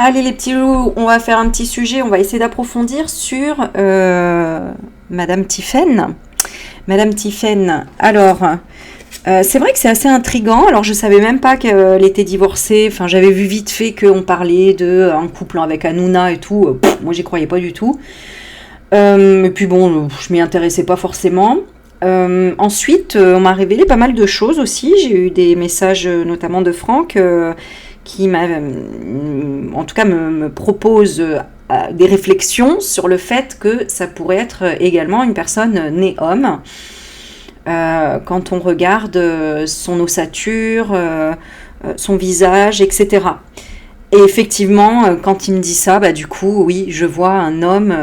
Allez les petits loups, on va faire un petit sujet, on va essayer d'approfondir sur Madame Tiphaine. Madame Tiphaine, alors, c'est vrai que c'est assez intriguant, alors je savais même pas qu'elle était divorcée, enfin j'avais vu vite fait qu'on parlait d'un couple avec Hanouna et tout, moi j'y croyais pas du tout. Et puis bon, je m'y intéressais pas forcément. Ensuite, on m'a révélé pas mal de choses aussi, j'ai eu des messages notamment de Franck, qui en tout cas me propose des réflexions sur le fait que ça pourrait être également une personne née homme. Quand on regarde son ossature, son visage, etc. Et effectivement, quand il me dit ça, bah, du coup, oui, je vois un homme,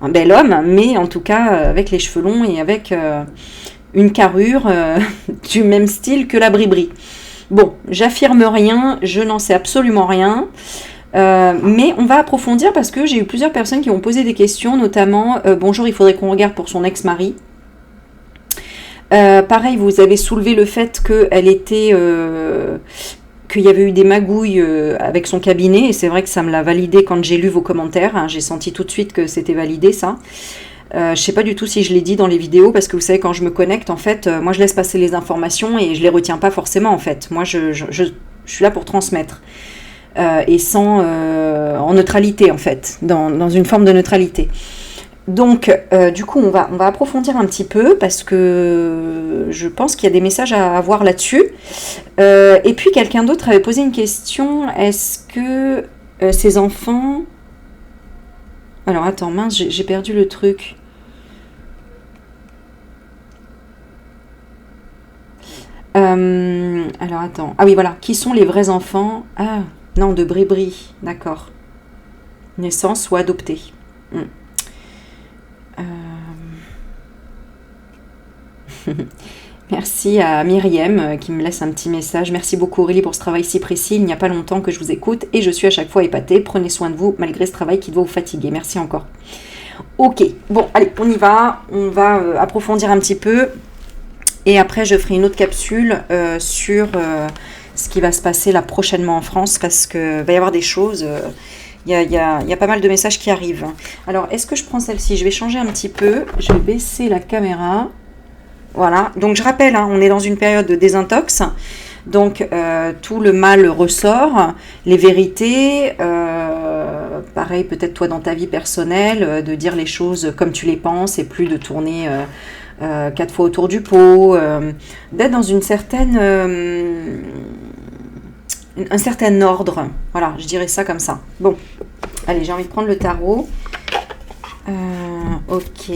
un bel homme, mais en tout cas avec les cheveux longs et avec une carrure du même style que la Bribri. Bon, j'affirme rien, je n'en sais absolument rien, mais on va approfondir parce que j'ai eu plusieurs personnes qui ont posé des questions, notamment bonjour, il faudrait qu'on regarde pour son ex-mari. Pareil, vous avez soulevé le fait qu'elle était, qu'il y avait eu des magouilles avec son cabinet, et c'est vrai que ça me l'a validé quand j'ai lu vos commentaires, hein, j'ai senti tout de suite que c'était validé ça. Je sais pas du tout si je l'ai dit dans les vidéos, parce que vous savez, quand je me connecte, en fait, moi je laisse passer les informations et je les retiens pas forcément, en fait. Moi, je suis là pour transmettre. Et en neutralité, en fait, dans une forme de neutralité. Donc, du coup, on va approfondir un petit peu, parce que je pense qu'il y a des messages à avoir là-dessus. Et puis, quelqu'un d'autre avait posé une question, est-ce que ces enfants... Alors, attends, mince, j'ai perdu le truc. Alors, attends. Ah oui, voilà. Qui sont les vrais enfants? Ah, non, de Bribri. D'accord. Naissance ou adopté. Merci à Myriam qui me laisse un petit message. Merci beaucoup Aurélie pour ce travail si précis. Il n'y a pas longtemps que je vous écoute et je suis à chaque fois épatée. Prenez soin de vous malgré ce travail qui doit vous fatiguer. Merci encore. Ok, bon, allez, on y va. On va approfondir un petit peu. Et après, je ferai une autre capsule sur ce qui va se passer là prochainement en France, parce qu'il va y avoir des choses. Il y a pas mal de messages qui arrivent. Alors, est-ce que je prends celle-ci? Je vais changer un petit peu. Je vais baisser la caméra. Voilà. Donc, je rappelle, hein, on est dans une période de désintox. Donc, tout le mal ressort. Les vérités. Pareil, peut-être toi dans ta vie personnelle, de dire les choses comme tu les penses et plus de tourner... 4 fois autour du pot, d'être dans une certaine, un certain ordre. Voilà, je dirais ça comme ça. Bon, allez, j'ai envie de prendre le tarot. Ok.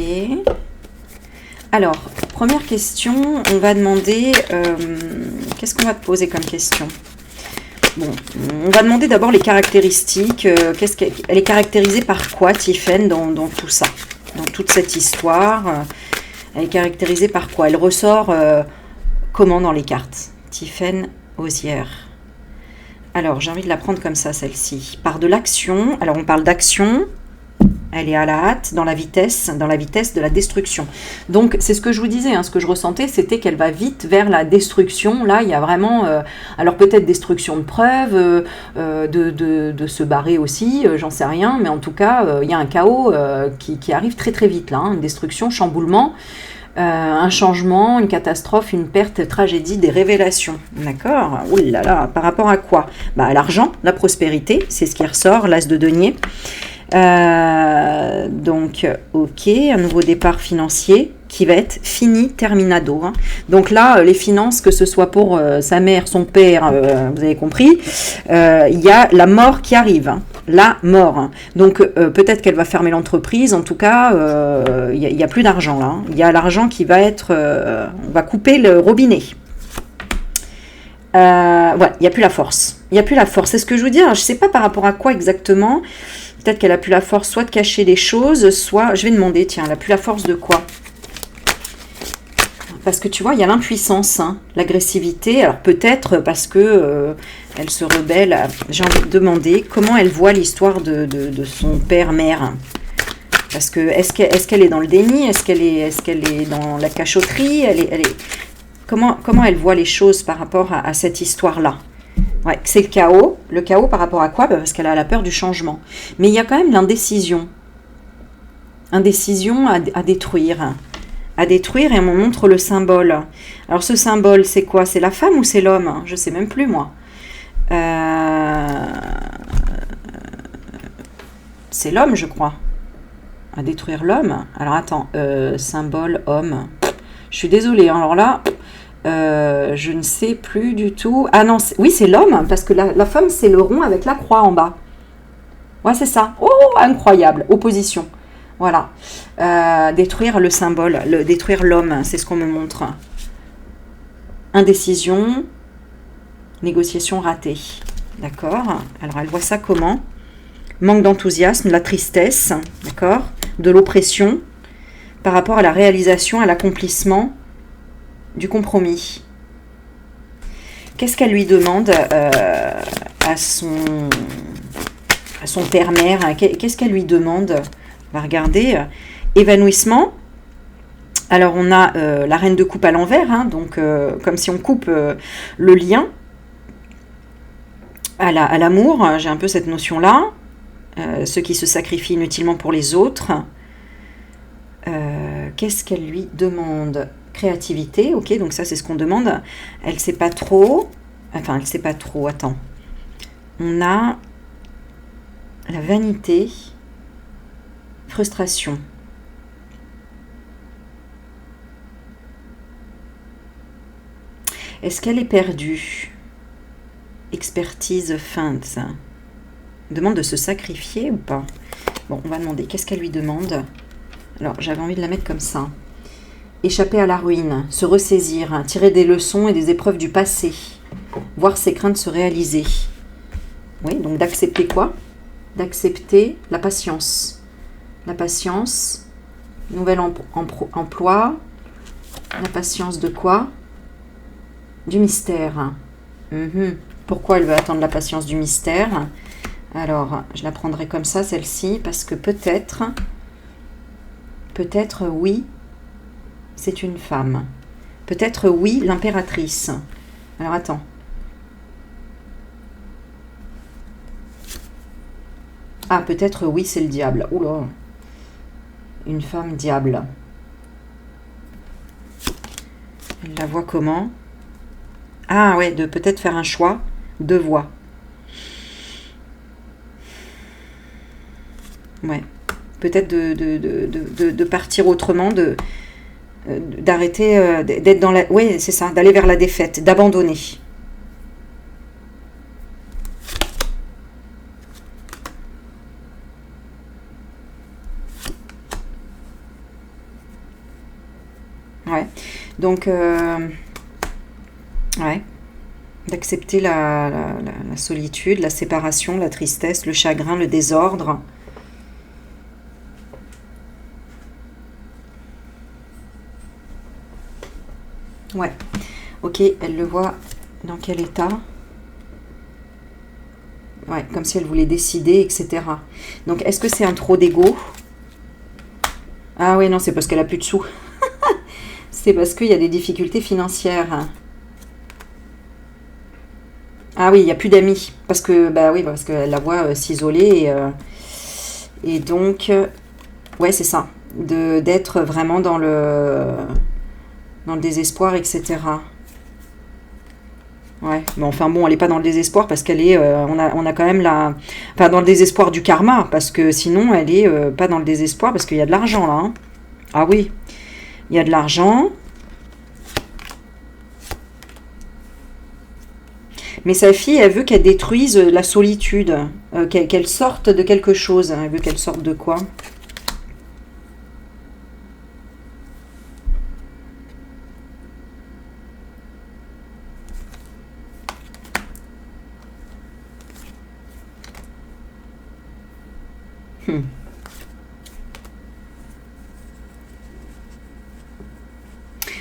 Alors, première question, on va demander... qu'est-ce qu'on va te poser comme question? Bon, on va demander d'abord les caractéristiques. Elle est caractérisée par quoi, Tiphaine, dans tout ça? Dans toute cette histoire elle est caractérisée par quoi? Elle ressort comment dans les cartes? Tiphaine Osière. Alors, j'ai envie de la prendre comme ça, celle-ci. Par de l'action. Alors, on parle d'action. Elle est à la hâte, dans la vitesse de la destruction. Donc, c'est ce que je vous disais, hein, ce que je ressentais, c'était qu'elle va vite vers la destruction. Là, il y a vraiment... alors, peut-être destruction de preuves, de se barrer aussi, j'en sais rien. Mais en tout cas, il y a un chaos qui arrive très très vite, là. Hein, une destruction, chamboulement, un changement, une catastrophe, une perte, tragédie, des révélations. D'accord? Ouh là là, par rapport à quoi? Bah, l'argent, la prospérité, c'est ce qui ressort, l'as de denier. Donc, ok, un nouveau départ financier qui va être fini terminado. Hein. Donc là, les finances, que ce soit pour sa mère, son père, vous avez compris, il y a la mort qui arrive. Hein. La mort. Hein. Donc peut-être qu'elle va fermer l'entreprise. En tout cas, il n'y a plus d'argent là. Hein. Il y a l'argent qui va être... on va couper le robinet. Voilà, il n'y a plus la force. Il n'y a plus la force. C'est ce que je veux dire. Je ne sais pas par rapport à quoi exactement. Peut-être qu'elle a plus la force soit de cacher des choses, soit... Je vais demander, tiens, elle a plus la force de quoi? Parce que tu vois, il y a l'impuissance, hein, l'agressivité. Alors peut-être parce que elle se rebelle. J'ai envie de demander comment elle voit l'histoire de son père-mère. Parce que est-ce qu'elle est dans le déni? Est-ce qu'elle est dans la cachotterie? Comment elle voit les choses par rapport à cette histoire-là? Ouais, c'est le chaos. Le chaos par rapport à quoi? Parce qu'elle a la peur du changement. Mais il y a quand même l'indécision. Indécision à détruire. À détruire, et on me montre le symbole. Alors ce symbole, c'est quoi? C'est la femme ou c'est l'homme? Je sais même plus, moi. C'est l'homme, je crois. À détruire l'homme. Alors attends, symbole homme. Je suis désolée, hein. Alors là, je ne sais plus du tout. Ah non, oui, c'est l'homme, parce que la femme, c'est le rond avec la croix en bas. Ouais, c'est ça. Oh, incroyable. Opposition. Voilà. Détruire le symbole, détruire l'homme, c'est ce qu'on me montre. Indécision, négociation ratée. D'accord. Alors, elle voit ça comment? Manque d'enthousiasme, de la tristesse, d'accord, de l'oppression par rapport à la réalisation, à l'accomplissement du compromis. Qu'est-ce qu'elle lui demande à son père-mère? Qu'est-ce qu'elle lui demande? On va regarder. Évanouissement. Alors, on a la reine de coupe à l'envers, hein, donc comme si on coupe le lien à l'amour. J'ai un peu cette notion-là. Ceux qui se sacrifient inutilement pour les autres. Qu'est-ce qu'elle lui demande? Créativité, ok, donc ça c'est ce qu'on demande. Elle sait pas trop. Enfin, elle sait pas trop, attends. On a la vanité, frustration. Est-ce qu'elle est perdue? Expertise feinte. Demande de se sacrifier ou pas? Bon, on va demander. Qu'est-ce qu'elle lui demande? Alors, j'avais envie de la mettre comme ça. Échapper à la ruine, se ressaisir, tirer des leçons et des épreuves du passé, voir ses craintes se réaliser. Oui, donc d'accepter quoi? D'accepter la patience. La patience, nouvel emploi. La patience de quoi? Du mystère. Pourquoi elle veut attendre la patience du mystère? Alors, je la prendrai comme ça, celle-ci, parce que peut-être, oui, c'est une femme. Peut-être, oui, l'impératrice. Alors, attends. Ah, peut-être, oui, c'est le diable. Oula. Une femme diable. Elle la voit comment? Ah, ouais, de peut-être faire un choix de voie. Ouais. Peut-être de partir autrement, d'arrêter, d'être dans la... Oui, c'est ça, d'aller vers la défaite, d'abandonner. Ouais. Donc, ouais. D'accepter la solitude, la séparation, la tristesse, le chagrin, le désordre. Ouais, ok, elle le voit dans quel état? Ouais, comme si elle voulait décider, etc. Donc, est-ce que c'est un trop d'ego? Ah oui, non, c'est parce qu'elle a plus de sous. C'est parce qu'il y a des difficultés financières. Ah oui, il n'y a plus d'amis. Parce que, bah oui, parce qu'elle la voit s'isoler. Et donc, ouais, c'est ça. D'être vraiment dans le désespoir, etc. Ouais, mais enfin bon, elle n'est pas dans le désespoir parce qu'elle est... on a quand même la... Enfin, dans le désespoir du karma, parce que sinon, elle est pas dans le désespoir parce qu'il y a de l'argent, là. Hein. Ah oui, il y a de l'argent. Mais sa fille, elle veut qu'elle détruise la solitude, qu'elle sorte de quelque chose. Elle veut qu'elle sorte de quoi?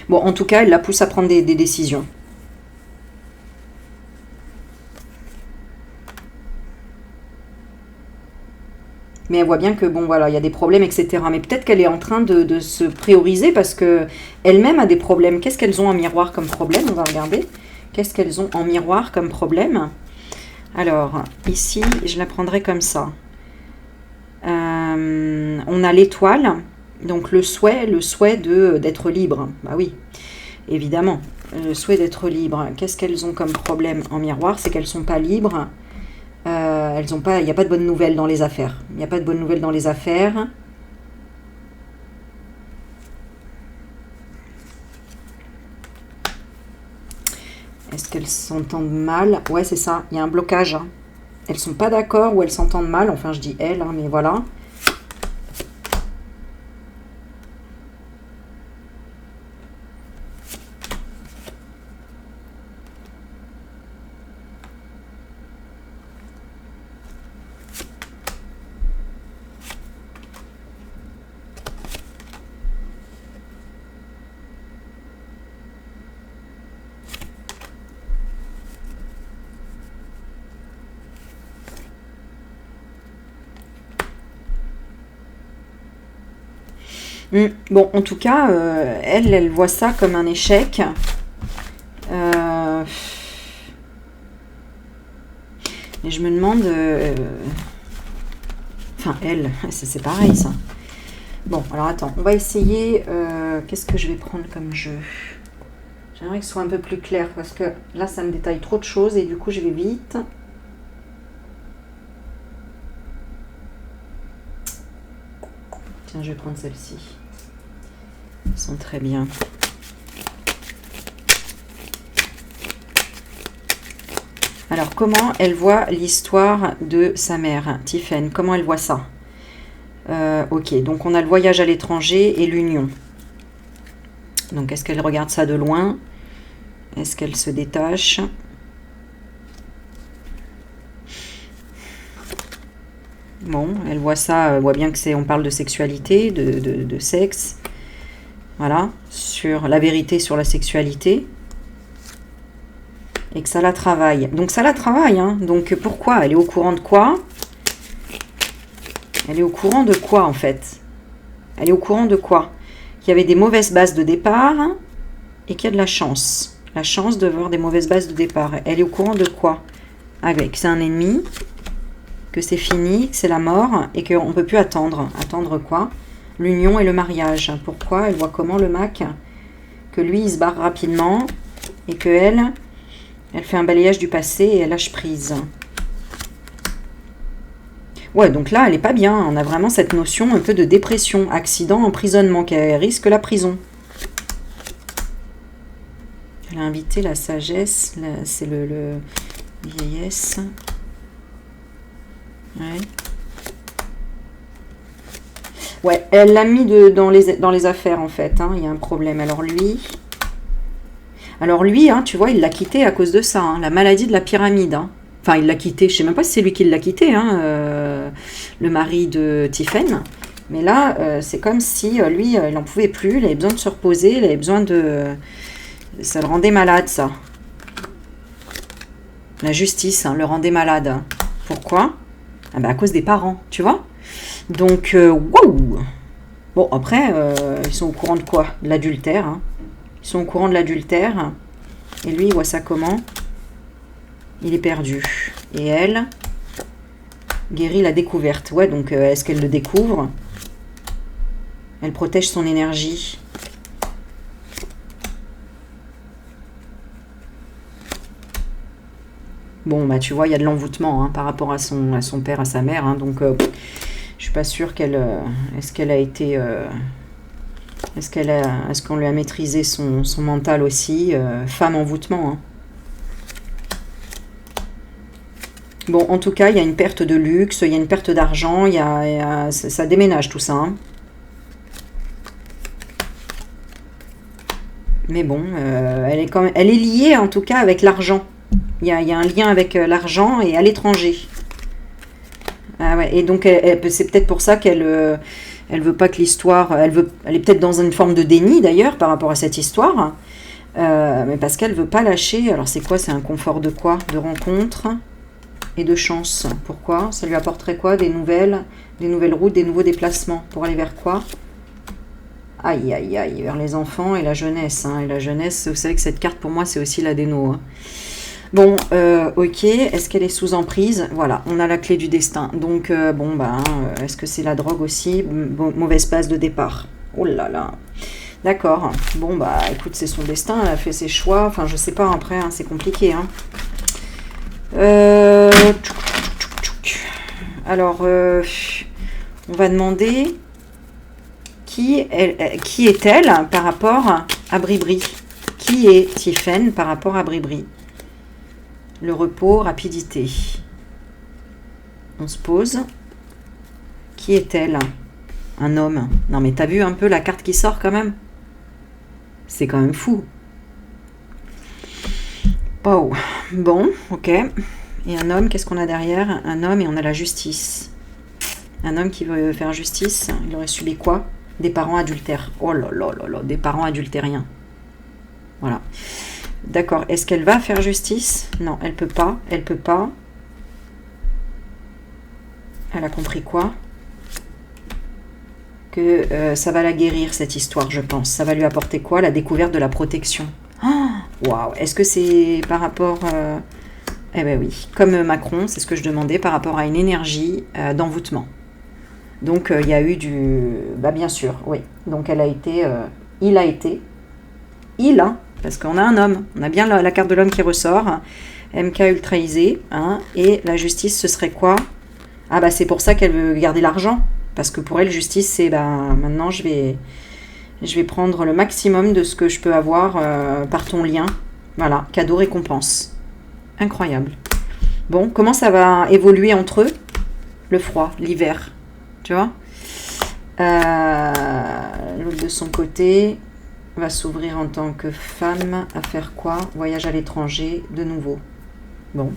Bon, en tout cas, elle la pousse à prendre des décisions. Mais elle voit bien que, bon, voilà, il y a des problèmes, etc. Mais peut-être qu'elle est en train de se prioriser parce que elle-même a des problèmes. Qu'est-ce qu'elles ont en miroir comme problème? On va regarder. Qu'est-ce qu'elles ont en miroir comme problème? Alors, ici, je la prendrai comme ça. On a l'étoile, donc le souhait d'être libre. Bah oui, évidemment, le souhait d'être libre. Qu'est-ce qu'elles ont comme problème en miroir? C'est qu'elles ne sont pas libres. Elles ont pas, il n'y a pas de bonnes nouvelles dans les affaires. Il n'y a pas de bonnes nouvelles dans les affaires. Est-ce qu'elles s'entendent mal? Ouais, c'est ça. Il y a un blocage. Hein. Elles sont pas d'accord ou elles s'entendent mal. Enfin, je dis elles, hein, mais voilà. Bon, en tout cas, elle voit ça comme un échec. Et je me demande... Enfin, elle, c'est pareil, ça. Bon, alors attends, on va essayer... Qu'est-ce que je vais prendre comme jeu? J'aimerais que ce soit un peu plus clair, parce que là, ça me détaille trop de choses, et du coup, je vais vite. Tiens, je vais prendre celle-ci. Elles sont très bien. Alors, comment elle voit l'histoire de sa mère, Tiphaine? Comment elle voit ça? Ok, donc on a le voyage à l'étranger et l'union. Donc, est-ce qu'elle regarde ça de loin? Est-ce qu'elle se détache? Bon, elle voit ça, elle voit bien que c'est, on parle de sexualité, de sexe. Voilà, sur la vérité sur la sexualité. Et que ça la travaille. Donc ça la travaille, hein. Donc pourquoi? Elle est au courant de quoi? Elle est au courant de quoi, en fait? Elle est au courant de quoi? Qu'il y avait des mauvaises bases de départ et qu'il y a de la chance. La chance de voir des mauvaises bases de départ. Elle est au courant de quoi? Avec, c'est un ennemi, que c'est fini, que c'est la mort et qu'on ne peut plus attendre. Attendre quoi? L'union et le mariage. Pourquoi? Elle voit comment le Mac? Que lui, il se barre rapidement et que elle fait un balayage du passé et elle lâche prise. Ouais, donc là, elle n'est pas bien. On a vraiment cette notion un peu de dépression, accident, emprisonnement, qu'elle risque la prison. Elle a invité la sagesse, c'est le vieillesse. Ouais. Ouais, elle l'a mis dans les affaires, en fait. Hein. Il y a un problème. Alors lui, hein, tu vois, il l'a quitté à cause de ça. Hein, la maladie de la pyramide. Hein. Enfin, il l'a quitté. Je ne sais même pas si c'est lui qui l'a quitté, hein, le mari de Tiphaine. Mais là, c'est comme si lui, il n'en pouvait plus. Il avait besoin de se reposer. Il avait besoin de... Ça le rendait malade, ça. La justice, hein, le rendait malade. Pourquoi? Ah ben, à cause des parents, tu vois. Donc, waouh! Bon, après, ils sont au courant de quoi? De l'adultère. Hein. Ils sont au courant de l'adultère. Et lui, il voit ça comment? Il est perdu. Et elle guérit la découverte. Ouais, donc, est-ce qu'elle le découvre? Elle protège son énergie. Bon, bah, tu vois, il y a de l'envoûtement hein, par rapport à son père, à sa mère. Hein, donc, je suis pas sûre qu'elle... est-ce qu'elle a été... est-ce qu'on lui a maîtrisé son mental aussi? Femme envoûtement. Hein. Bon, en tout cas, il y a une perte de luxe, il y a une perte d'argent, ça déménage tout ça. Hein. Mais bon, elle est liée en tout cas avec l'argent. Il y a un lien avec l'argent et à l'étranger. Ah ouais, et donc c'est peut-être pour ça qu'elle veut pas que l'histoire... Elle est peut-être dans une forme de déni d'ailleurs par rapport à cette histoire. Mais parce qu'elle veut pas lâcher. Alors c'est quoi? C'est un confort de quoi? De rencontre et de chance. Pourquoi? Ça lui apporterait quoi? Des nouvelles routes, des nouveaux déplacements. Pour aller vers quoi? Aïe, aïe, aïe, vers les enfants et la jeunesse. Hein. Et la jeunesse, vous savez que cette carte pour moi c'est aussi l'adéno. Hein. Bon, ok, est-ce qu'elle est sous emprise? Voilà, on a la clé du destin. Donc, bon, ben, est-ce que c'est la drogue aussi? Bon, mauvaise base de départ. Oh là là. D'accord. Bon, bah, écoute, c'est son destin, elle a fait ses choix. Enfin, je sais pas, après, hein, c'est compliqué, hein. Alors, on va demander qui est-elle par rapport à Bribri? Qui est Tiphaine par rapport à Bribri? Le repos, rapidité. On se pose. Qui est-elle? Un homme. Non mais t'as vu un peu la carte qui sort quand même? C'est quand même fou. Oh. Bon, ok. Et un homme, qu'est-ce qu'on a derrière? Un homme et on a la justice. Un homme qui veut faire justice, il aurait subi quoi? Des parents adultères. Oh là là là là, des parents adultériens. Voilà. D'accord. Est-ce qu'elle va faire justice? Non, elle peut pas. Elle peut pas. Elle a compris quoi? Que ça va la guérir, cette histoire, je pense. Ça va lui apporter quoi? La découverte de la protection. Waouh. Est-ce que c'est par rapport... Eh ben oui, comme Macron, c'est ce que je demandais, par rapport à une énergie d'envoûtement. Donc, il y a eu du... Bah, bien sûr, oui. Donc, elle a été... il a été... Il, hein, parce qu'on a un homme. On a bien la carte de l'homme qui ressort. MK ultraisé. Hein, et la justice, ce serait quoi? Ah, bah, c'est pour ça qu'elle veut garder l'argent. Parce que pour elle, justice, c'est... Bah, maintenant, je vais prendre le maximum de ce que je peux avoir par ton lien. Voilà, cadeau récompense. Incroyable. Bon, comment ça va évoluer entre eux? Le froid, l'hiver. Tu vois, l'autre de son côté va s'ouvrir en tant que femme à faire quoi? Voyage à l'étranger de nouveau. Bon.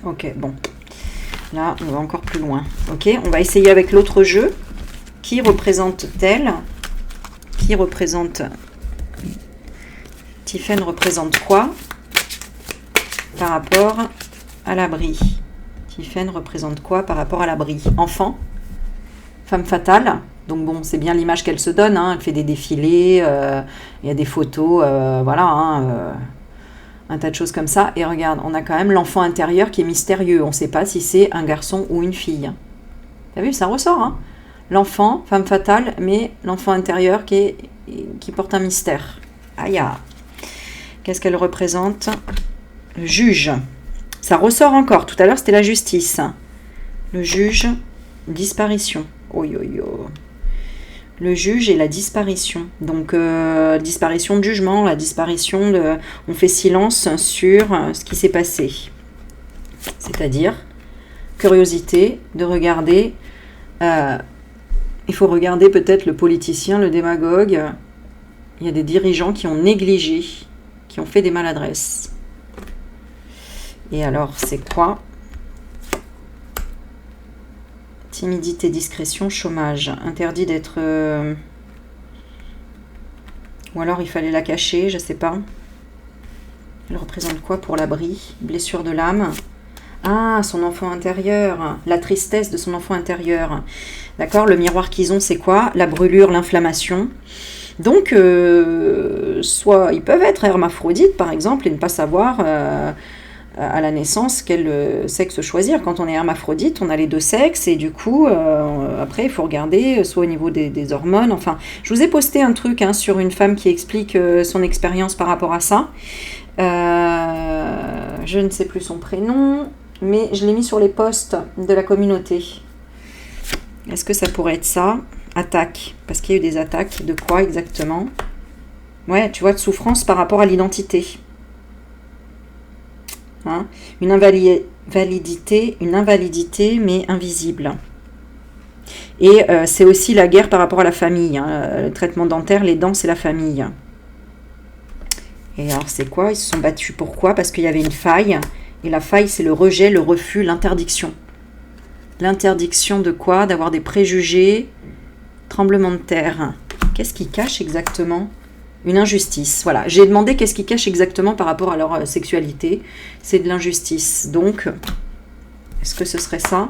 Ok, bon. Là, on va encore plus loin. Ok, on va essayer avec l'autre jeu. Qui représente-t-elle? Qui représente... Tiphaine représente quoi par rapport à l'abri? Tiphaine représente quoi par rapport à l'abri? Enfant, femme fatale. Donc bon, c'est bien l'image qu'elle se donne. Hein. Elle fait des défilés, il y a des photos, voilà, hein, un tas de choses comme ça. Et regarde, on a quand même l'enfant intérieur qui est mystérieux. On ne sait pas si c'est un garçon ou une fille. T'as vu, ça ressort. Hein. L'enfant, femme fatale, mais l'enfant intérieur qui porte un mystère. Aïe. Qu'est-ce qu'elle représente? Le juge. Ça ressort encore. Tout à l'heure, c'était la justice. Le juge, disparition. Oh, yo, yo. Le juge et la disparition. Donc, disparition de jugement, la disparition de... On fait silence sur ce qui s'est passé. C'est-à-dire, curiosité de regarder... il faut regarder peut-être le politicien, le démagogue. Il y a des dirigeants qui ont négligé, qui ont fait des maladresses. Et alors, c'est quoi? Timidité, discrétion, chômage. Interdit d'être... Ou alors, il fallait la cacher, je sais pas. Elle représente quoi pour l'abri? Blessure de l'âme. Ah, son enfant intérieur. La tristesse de son enfant intérieur. D'accord? Le miroir qu'ils ont, c'est quoi? La brûlure, l'inflammation. Donc, soit ils peuvent être hermaphrodites, par exemple, et ne pas savoir à la naissance quel sexe choisir. Quand on est hermaphrodite, on a les deux sexes, et du coup, après, il faut regarder, soit au niveau des hormones. Enfin, je vous ai posté un truc hein, sur une femme qui explique son expérience par rapport à ça. Je ne sais plus son prénom, mais je l'ai mis sur les posts de la communauté. Est-ce que ça pourrait être ça? Attaque, parce qu'il y a eu des attaques. De quoi exactement? Ouais, tu vois, de souffrance par rapport à l'identité. Hein? Une invalidité, mais invisible. Et c'est aussi la guerre par rapport à la famille. Hein. Le traitement dentaire, les dents, c'est la famille. Et alors, c'est quoi? Ils se sont battus. Pourquoi? Parce qu'il y avait une faille. Et la faille, c'est le rejet, le refus, l'interdiction. L'interdiction de quoi? D'avoir des préjugés. Tremblement de terre. Qu'est-ce qui cache exactement? Une injustice. Voilà. J'ai demandé qu'est-ce qui cache exactement par rapport à leur sexualité. C'est de l'injustice. Donc, est-ce que ce serait ça?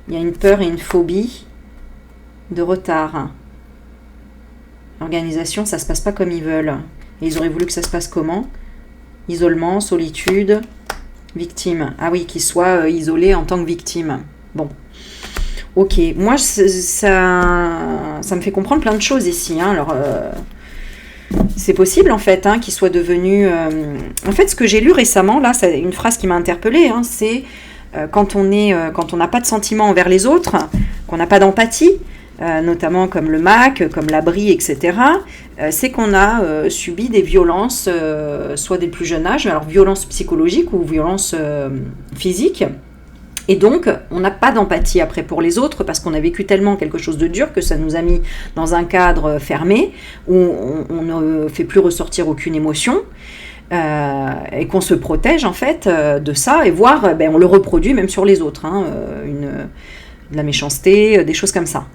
Il y a une peur et une phobie de retard. Organisation, ça se passe pas comme ils veulent. Et ils auraient voulu que ça se passe comment? Isolement, solitude, victime. Ah oui, qu'ils soient isolés en tant que victime. Bon. Ok. Moi, ça me fait comprendre plein de choses ici. Hein. Alors, c'est possible, en fait, hein, qu'ils soient devenus... En fait, ce que j'ai lu récemment, là, c'est une phrase qui m'a interpellée, hein, c'est quand on n'a pas de sentiments envers les autres, qu'on n'a pas d'empathie, notamment comme le MAC, comme l'abri, etc., c'est qu'on a subi des violences, soit dès le plus jeune âge, alors violences psychologiques ou violences physiques, et donc on n'a pas d'empathie après pour les autres parce qu'on a vécu tellement quelque chose de dur que ça nous a mis dans un cadre fermé où on ne fait plus ressortir aucune émotion. Et qu'on se protège en fait de ça et voire on le reproduit même sur les autres, hein, de la méchanceté, des choses comme ça.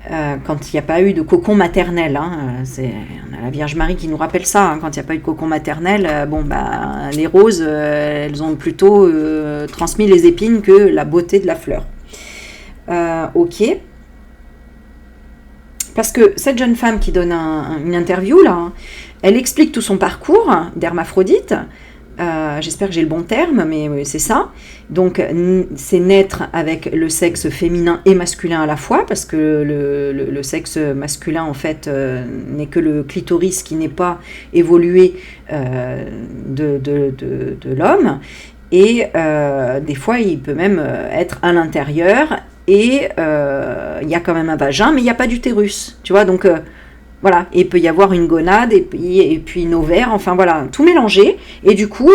Quand il n'y a pas eu de cocon maternel, hein, on a la Vierge Marie qui nous rappelle ça, hein, quand il n'y a pas eu de cocon maternel, les roses, elles ont plutôt transmis les épines que la beauté de la fleur. Ok. Parce que cette jeune femme qui donne une interview, là, hein, elle explique tout son parcours d'hermaphrodite. J'espère que j'ai le bon terme, mais c'est ça. Donc, c'est naître avec le sexe féminin et masculin à la fois, parce que le sexe masculin, en fait, n'est que le clitoris qui n'est pas évolué de l'homme. Et des fois, il peut même être à l'intérieur. Et il y a quand même un vagin, mais il n'y a pas d'utérus. Tu vois, donc... Voilà, et il peut y avoir une gonade et puis une ovaire, enfin voilà, tout mélangé. Et du coup,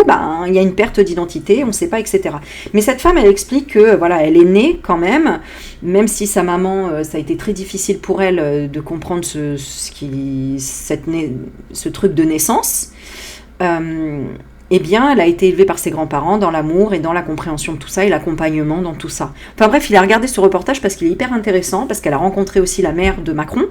il y a une perte d'identité, on ne sait pas, etc. Mais cette femme, elle explique que voilà, elle est née quand même si sa maman, ça a été très difficile pour elle de comprendre ce truc de naissance. Eh bien, elle a été élevée par ses grands-parents dans l'amour et dans la compréhension de tout ça et l'accompagnement dans tout ça. Enfin bref, il a regardé ce reportage parce qu'il est hyper intéressant, parce qu'elle a rencontré aussi la mère de Macron,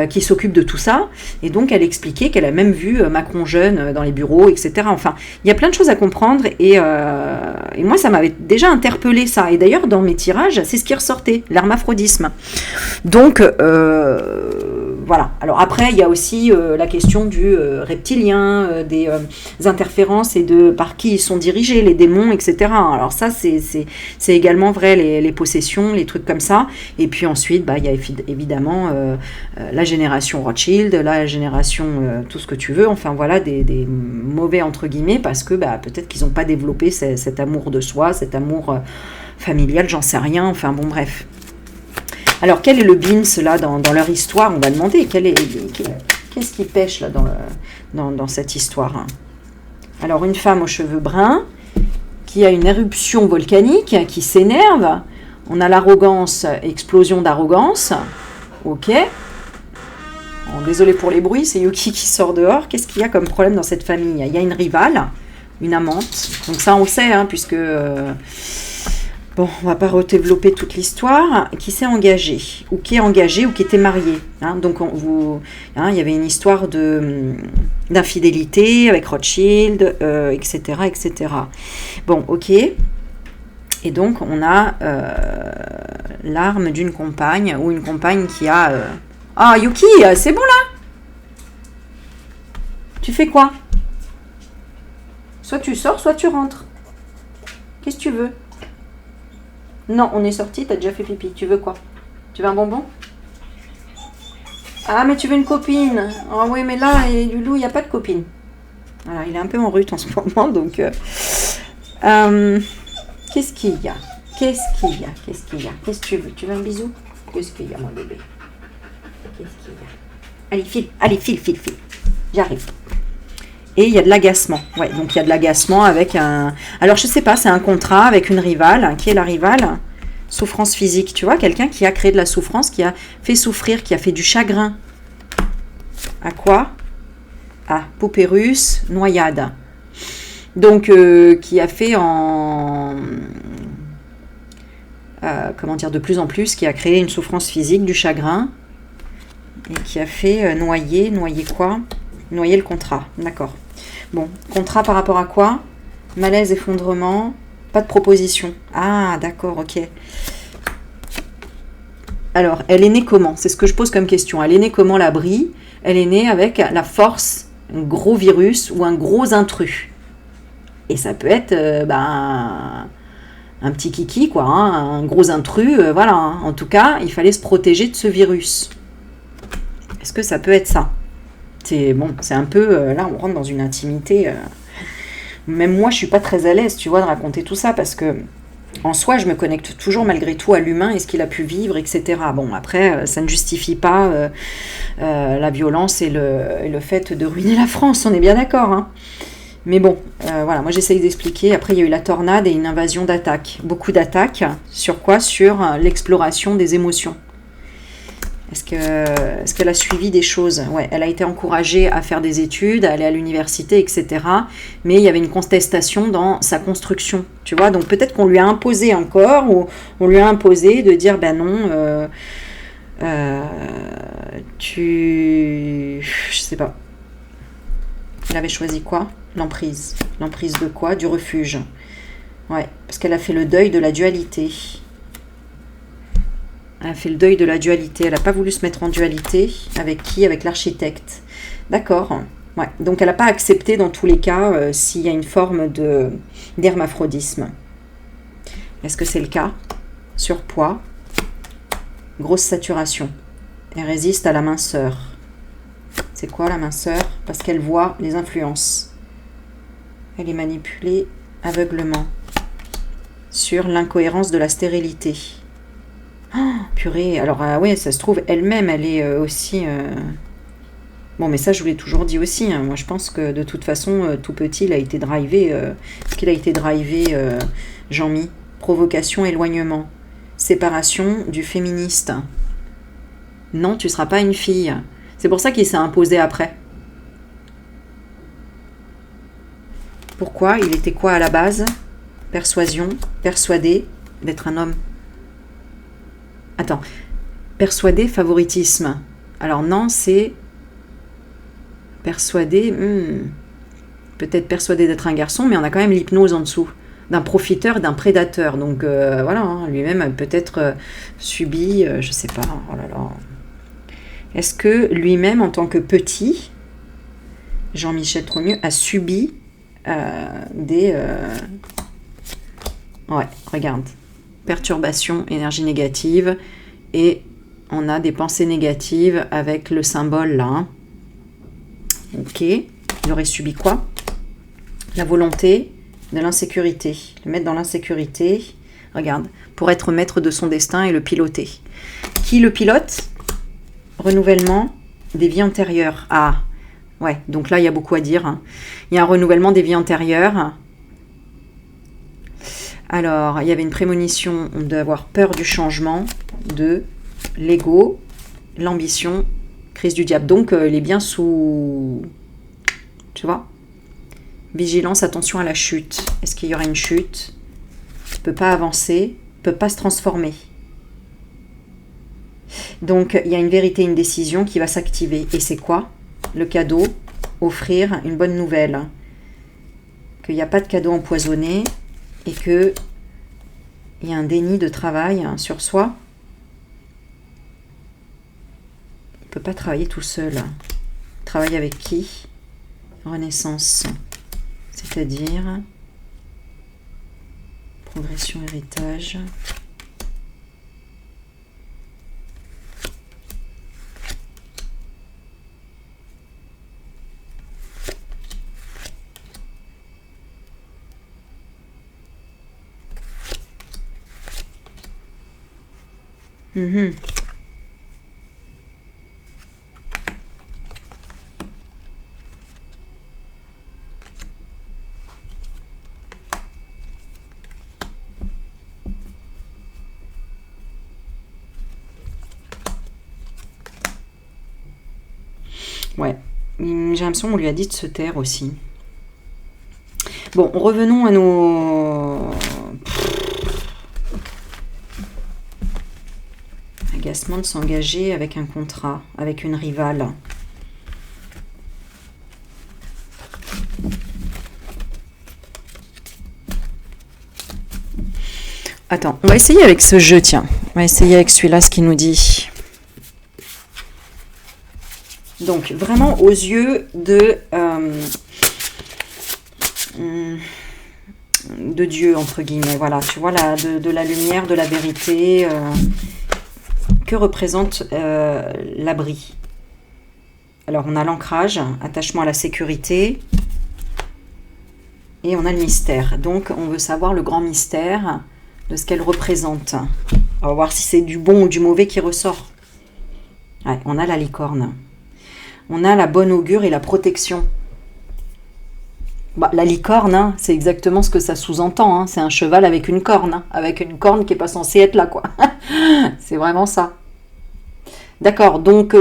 qui s'occupe de tout ça, et donc elle expliquait qu'elle a même vu Macron jeune dans les bureaux, etc. Enfin, il y a plein de choses à comprendre, et moi, ça m'avait déjà interpellé ça. Et d'ailleurs, dans mes tirages, c'est ce qui ressortait, l'hermaphrodisme. Donc, voilà. Alors après, il y a aussi la question du reptilien, des interférences et de par qui ils sont dirigés, les démons, etc. Alors ça, c'est également vrai, les possessions, les trucs comme ça. Et puis ensuite, il y a évidemment la génération Rothschild, la génération tout ce que tu veux, enfin voilà, des mauvais entre guillemets, parce que peut-être qu'ils n'ont pas développé cet amour de soi, cet amour familial, j'en sais rien, enfin bon bref. Alors, quel est le Beans, là, dans leur histoire? On va demander, qu'est-ce qui pêche, là, dans cette histoire, hein? Alors, une femme aux cheveux bruns, qui a une éruption volcanique, qui s'énerve. On a l'arrogance, explosion d'arrogance. Ok. Bon, désolé pour les bruits, c'est Yuki qui sort dehors. Qu'est-ce qu'il y a comme problème dans cette famille? Il y a une rivale, une amante. Donc ça, on le sait, hein, puisque... Bon, on va pas redévelopper toute l'histoire. Qui s'est engagé, ou qui est engagé, ou qui était marié. Hein, donc, il y avait une histoire d'infidélité avec Rothschild, etc., etc. Bon, ok. Et donc, on a l'arme d'une compagne, ou une compagne qui a... Ah, Yuki, c'est bon là? Tu fais quoi? Soit tu sors, soit tu rentres. Qu'est-ce que tu veux? Non, on est sorti, t'as déjà fait pipi. Tu veux quoi? Tu veux un bonbon? Ah, mais tu veux une copine? Ah oui, mais là, Lulou, il n'y a pas de copine. Alors, il est un peu en rut en ce moment, donc... qu'est-ce qu'il y a? Qu'est-ce que tu veux? Tu veux un bisou? Qu'est-ce qu'il y a, mon bébé? Qu'est-ce qu'il y a? Allez, file. J'arrive. Et il y a de l'agacement. Ouais, donc il y a de l'agacement avec un... Alors, je sais pas, c'est un contrat avec une rivale. Qui est la rivale? Souffrance physique. Tu vois, quelqu'un qui a créé de la souffrance, qui a fait souffrir, qui a fait du chagrin. À quoi? Ah, poupée russe, noyade. Donc, qui a fait de plus en plus, qui a créé une souffrance physique, du chagrin. Et qui a fait noyer quoi? Noyer le contrat, d'accord. Bon, contrat par rapport à quoi? Malaise, effondrement, pas de proposition. Ah, d'accord, ok. Alors, elle est née comment? C'est ce que je pose comme question. Elle est née comment, la Brie? elle est née avec la force, un gros virus ou un gros intrus. Et ça peut être un petit kiki, quoi, hein, un gros intrus, voilà. Hein. En tout cas, il fallait se protéger de ce virus. Est-ce que ça peut être ça? C'est bon, c'est un peu, là on rentre dans une intimité. Même moi je suis pas très à l'aise, tu vois, de raconter tout ça, parce que en soi je me connecte toujours malgré tout à l'humain et ce qu'il a pu vivre, etc. Bon, après ça ne justifie pas la violence et le fait de ruiner la France, on est bien d'accord, hein. Mais bon, voilà, moi j'essaye d'expliquer. Après, il y a eu la tornade et une invasion d'attaques. Beaucoup d'attaques. Sur quoi? Sur l'exploration des émotions. Est-ce qu'elle a suivi des choses? Ouais, elle a été encouragée à faire des études, à aller à l'université, etc. Mais il y avait une contestation dans sa construction, tu vois. Donc peut-être qu'on lui a imposé encore, ou on lui a imposé de dire, ben non, je sais pas. Elle avait choisi quoi? L'emprise. L'emprise de quoi? Du refuge. Ouais, parce qu'elle a fait le deuil de la dualité. Elle a fait le deuil de la dualité. Elle n'a pas voulu se mettre en dualité. Avec qui? Avec l'architecte. D'accord. Ouais. Donc elle n'a pas accepté dans tous les cas s'il y a une forme d'hermaphrodisme. Est-ce que c'est le cas? Surpoids. Grosse saturation. Elle résiste à la minceur. C'est quoi la minceur? Parce qu'elle voit les influences. Elle est manipulée aveuglement sur l'incohérence de la stérilité. Oh, purée, alors ouais, ça se trouve, elle-même, elle est aussi... Bon, mais ça, je vous l'ai toujours dit aussi. Hein. Moi, je pense que de toute façon, tout petit, il a été drivé. Ce qu'il a été drivé, Jean-Mi. Provocation, éloignement. Séparation du féministe. Non, tu ne seras pas une fille. C'est pour ça qu'il s'est imposé après. Pourquoi? Il était quoi à la base? Persuasion, persuadé d'être un homme. Attends, persuadé, favoritisme. Alors non, c'est persuadé, peut-être persuadé d'être un garçon, mais on a quand même l'hypnose en dessous, d'un profiteur, d'un prédateur. Donc voilà, hein, lui-même a peut-être subi, je sais pas, oh là là. Est-ce que lui-même, en tant que petit, Jean-Michel Trogneux, a subi des... Ouais, regarde. Perturbation, énergie négative. Et on a des pensées négatives avec le symbole là. Hein. Ok. Il aurait subi quoi? La volonté de l'insécurité. Le mettre dans l'insécurité. Regarde. Pour être maître de son destin et le piloter. Qui le pilote? Renouvellement des vies antérieures. Ah, ouais. Donc là, il y a beaucoup à dire. Hein. Il y a un renouvellement des vies antérieures. Alors, il y avait une prémonition d'avoir peur du changement, de l'ego, l'ambition, crise du diable. Donc, il est bien sous... Tu vois? Vigilance, attention à la chute. Est-ce qu'il y aura une chute? Il ne peut pas avancer, il ne peut pas se transformer. Donc, il y a une vérité, une décision qui va s'activer. Et c'est quoi? Le cadeau, offrir une bonne nouvelle. Qu'il n'y a pas de cadeau empoisonné. Et que il y a un déni de travail sur soi. Il ne peut pas travailler tout seul. Il travaille avec qui? Renaissance. C'est-à-dire progression, héritage. Mmh. Ouais, j'ai l'impression qu'on lui a dit de se taire aussi. Bon, revenons à nos... Agacement de s'engager avec un contrat, avec une rivale. Attends, on va essayer avec ce jeu, tiens. On va essayer avec celui-là, ce qu'il nous dit. Donc, vraiment aux yeux de Dieu, entre guillemets. Voilà, tu vois, de la lumière, de la vérité. Que représente l'abri? Alors, on a l'ancrage, attachement à la sécurité. Et on a le mystère. Donc, on veut savoir le grand mystère de ce qu'elle représente. On va voir si c'est du bon ou du mauvais qui ressort. Ouais, on a la licorne. On a la bonne augure et la protection. Bah, la licorne, hein, c'est exactement ce que ça sous-entend. Hein. C'est un cheval avec une corne. Hein, avec une corne qui n'est pas censée être là, quoi. C'est vraiment ça. D'accord, donc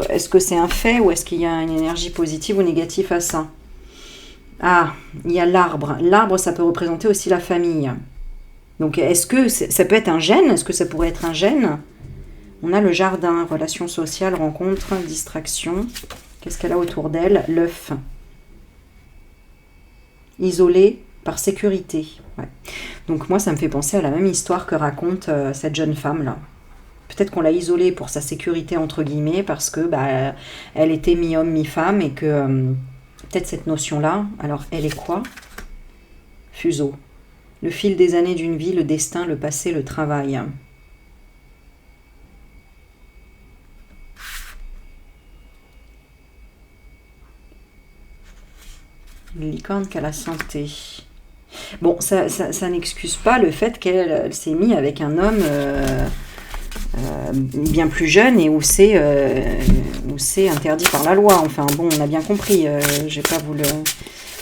est-ce que c'est un fait ou est-ce qu'il y a une énergie positive ou négative à ça? Ah, il y a l'arbre. L'arbre, ça peut représenter aussi la famille. Donc, est-ce que ça peut être un gène? Est-ce que ça pourrait être un gène? On a le jardin, relations sociales, rencontres, distraction. Qu'est-ce qu'elle a autour d'elle? L'œuf. Isolé par sécurité. Ouais. Donc, moi, ça me fait penser à la même histoire que raconte cette jeune femme-là. Peut-être qu'on l'a isolée pour sa sécurité, entre guillemets, parce que elle était mi-homme, mi-femme, et que peut-être cette notion-là, alors elle est quoi? Fuseau. Le fil des années d'une vie, le destin, le passé, le travail. Une licorne qui a la santé. Bon, ça n'excuse pas le fait qu'elle s'est mise avec un homme bien plus jeune et où c'est interdit par la loi. Enfin bon, on a bien compris. J'ai pas voulu.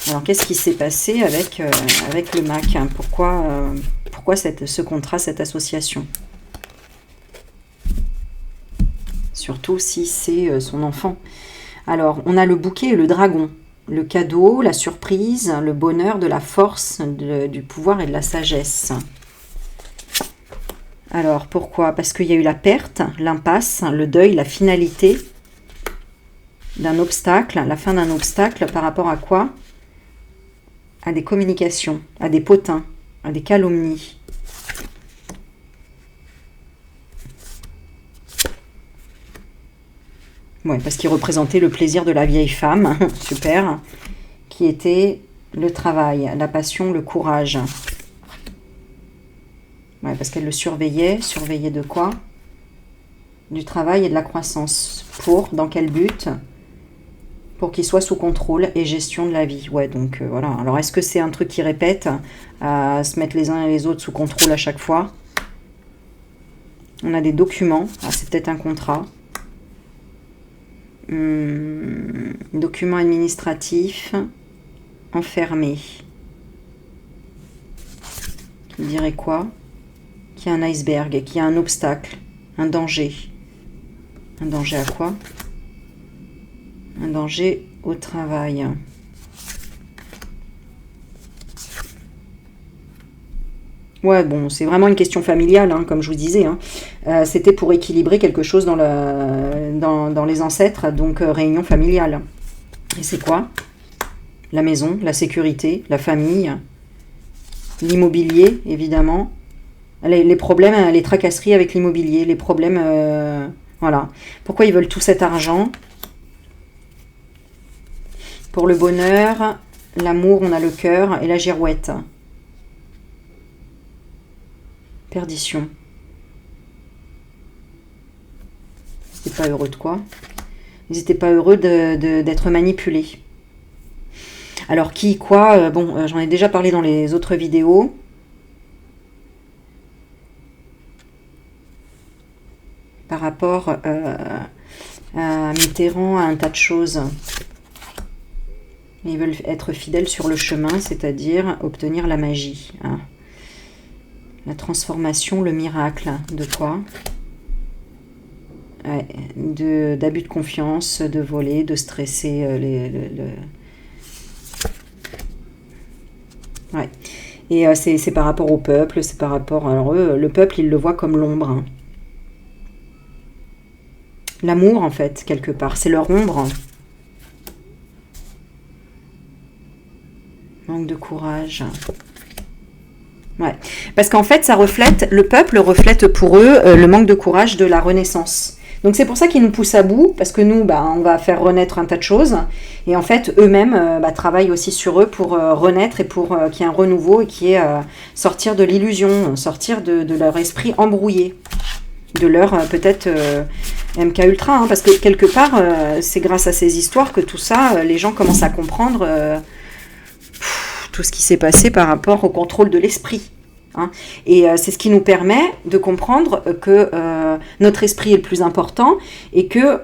Alors qu'est-ce qui s'est passé avec le MAC? Pourquoi ce contrat, cette association? Surtout si c'est son enfant. Alors on a le bouquet et le dragon. Le cadeau, la surprise, le bonheur, de la force, du pouvoir et de la sagesse. Alors, pourquoi? Parce qu'il y a eu la perte, l'impasse, le deuil, la finalité d'un obstacle, la fin d'un obstacle par rapport à quoi? À des communications, à des potins, à des calomnies. Ouais, parce qu'il représentait le plaisir de la vieille femme, super, qui était le travail, la passion, le courage. Ouais, parce qu'elle le surveillait. Surveillait de quoi? Du travail et de la croissance. Dans quel but? Pour qu'il soit sous contrôle et gestion de la vie. Ouais, donc voilà. Alors, est-ce que c'est un truc qui répète, à se mettre les uns et les autres sous contrôle à chaque fois? On a des documents. Ah, c'est peut-être un contrat. Document administratif enfermé. Qui dirait quoi? Qu'il y a un iceberg, qu'il y a un obstacle, un danger. Un danger à quoi? Un danger au travail. Ouais, bon, c'est vraiment une question familiale, hein, comme je vous disais. Hein. C'était pour équilibrer quelque chose dans les ancêtres, donc réunion familiale. Et c'est quoi? La maison, la sécurité, la famille, l'immobilier, évidemment. Les problèmes, les tracasseries avec l'immobilier, les problèmes... voilà. Pourquoi ils veulent tout cet argent? Pour le bonheur, l'amour, on a le cœur et la girouette. Perdition. Ils n'étaient pas heureux de quoi? Ils n'étaient pas heureux d'être manipulés. Alors qui, quoi? Bon, j'en ai déjà parlé dans les autres vidéos. Par rapport à Mitterrand, à un tas de choses. Ils veulent être fidèles sur le chemin, c'est-à-dire obtenir la magie. Hein. La transformation, le miracle. De quoi? Ouais, d'abus de confiance, de voler, de stresser Ouais. Et c'est par rapport au peuple, c'est par rapport... Alors eux, le peuple, ils le voient comme l'ombre. Hein. L'amour, en fait, quelque part. C'est leur ombre. Manque de courage. Ouais. Parce qu'en fait, ça reflète... Le peuple reflète pour eux le manque de courage de la Renaissance. Donc c'est pour ça qu'ils nous poussent à bout, parce que nous, bah, on va faire renaître un tas de choses. Et en fait, eux-mêmes bah, travaillent aussi sur eux pour renaître et pour qu'il y ait un renouveau et qu'il y ait sortir de l'illusion, sortir de leur esprit embrouillé, de leur peut-être MK Ultra. Hein, parce que quelque part, c'est grâce à ces histoires que tout ça, les gens commencent à comprendre tout ce qui s'est passé par rapport au contrôle de l'esprit. Hein. Et c'est ce qui nous permet de comprendre que notre esprit est le plus important et que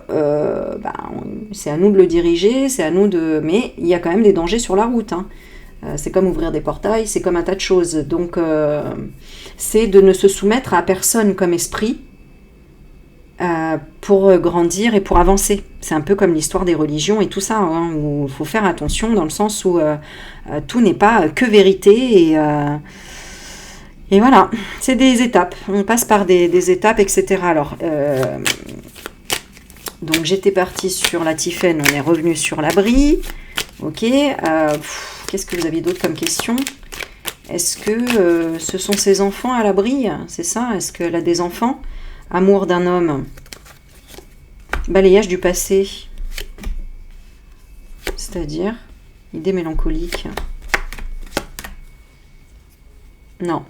c'est à nous de le diriger, c'est à nous de... Mais il y a quand même des dangers sur la route. Hein. C'est comme ouvrir des portails, c'est comme un tas de choses. Donc c'est de ne se soumettre à personne comme esprit pour grandir et pour avancer. C'est un peu comme l'histoire des religions et tout ça, hein, où il faut faire attention dans le sens où tout n'est pas que vérité et voilà, c'est des étapes. On passe par des étapes, etc. Alors, donc j'étais partie sur la Tiphaine, on est revenu sur l'abri. Ok. Qu'est-ce que vous aviez d'autre comme question? Est-ce que ce sont ses enfants à l'abri? C'est ça? Est-ce qu'elle a des enfants? Amour d'un homme. Balayage du passé. C'est-à-dire idée mélancolique. Non.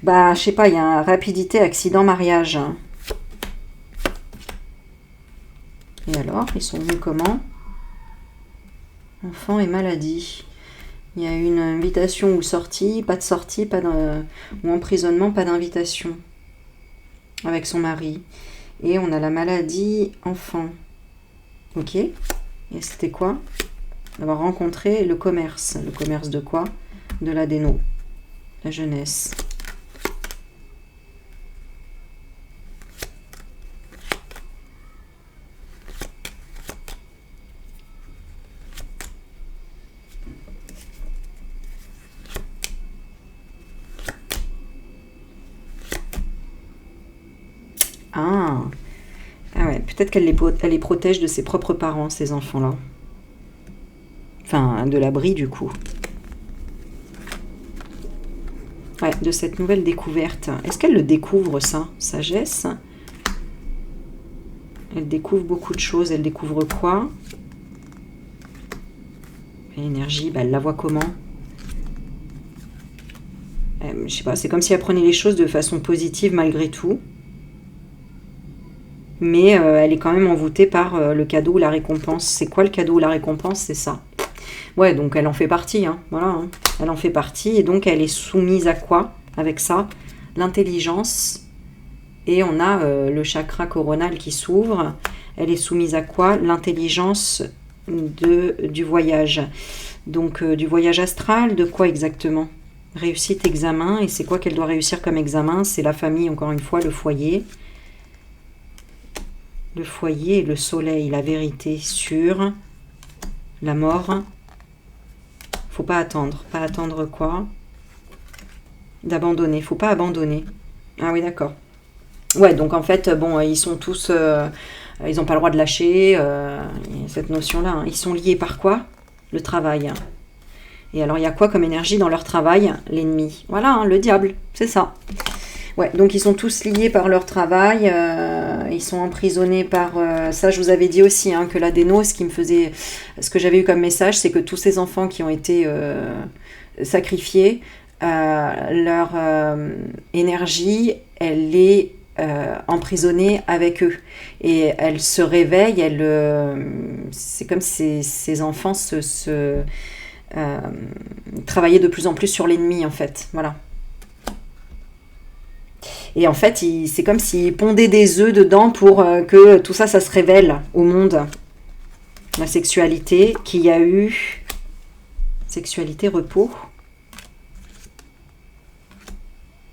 Bah, je sais pas, il y a un rapidité, accident, mariage. Et alors, ils sont venus comment? Enfant et maladie. Il y a une invitation ou sortie, pas de sortie, ou emprisonnement, pas d'invitation. Avec son mari. Et on a la maladie, enfant. Ok. Et c'était quoi? D'avoir rencontré le commerce. Le commerce de quoi? De l'adéno. La jeunesse. Ah ouais, peut-être qu'elle les protège de ses propres parents, ces enfants-là. Enfin, de l'abri, du coup. Ouais, de cette nouvelle découverte. Est-ce qu'elle le découvre, ça? Sagesse. Elle découvre beaucoup de choses. Elle découvre quoi? L'énergie, bah, elle la voit comment? Je sais pas, c'est comme si elle prenait les choses de façon positive malgré tout. Mais elle est quand même envoûtée par le cadeau ou la récompense. C'est quoi le cadeau ou la récompense? C'est ça. Ouais, donc elle en fait partie, hein, voilà. Hein. Elle en fait partie, et donc elle est soumise à quoi avec ça? L'intelligence. Et on a le chakra coronal qui s'ouvre. Elle est soumise à quoi? L'intelligence du voyage. Donc du voyage astral, de quoi exactement? Réussite, examen. Et c'est quoi qu'elle doit réussir comme examen? C'est la famille, encore une fois, le foyer. Le foyer et le soleil, la vérité sur la mort. Faut pas attendre. Pas attendre quoi? D'abandonner. Faut pas abandonner. Ah oui, d'accord. Ouais, donc en fait, bon, ils sont tous... ils n'ont pas le droit de lâcher. Cette notion-là. Hein. Ils sont liés par quoi? Le travail. Hein. Et alors, il y a quoi comme énergie dans leur travail? L'ennemi. Voilà, hein, le diable. C'est ça. Ouais, donc ils sont tous liés par leur travail, ils sont emprisonnés par... ça, je vous avais dit aussi, hein, que l'adéno, ce que j'avais eu comme message, c'est que tous ces enfants qui ont été sacrifiés, leur énergie, elle est emprisonnée avec eux. Et elle se réveille, c'est comme si ces enfants travaillaient de plus en plus sur l'ennemi, en fait. Voilà. Et en fait, c'est comme s'ils pondaient des œufs dedans pour que tout ça, ça se révèle au monde. La sexualité, qu'il y a eu... Sexualité, repos.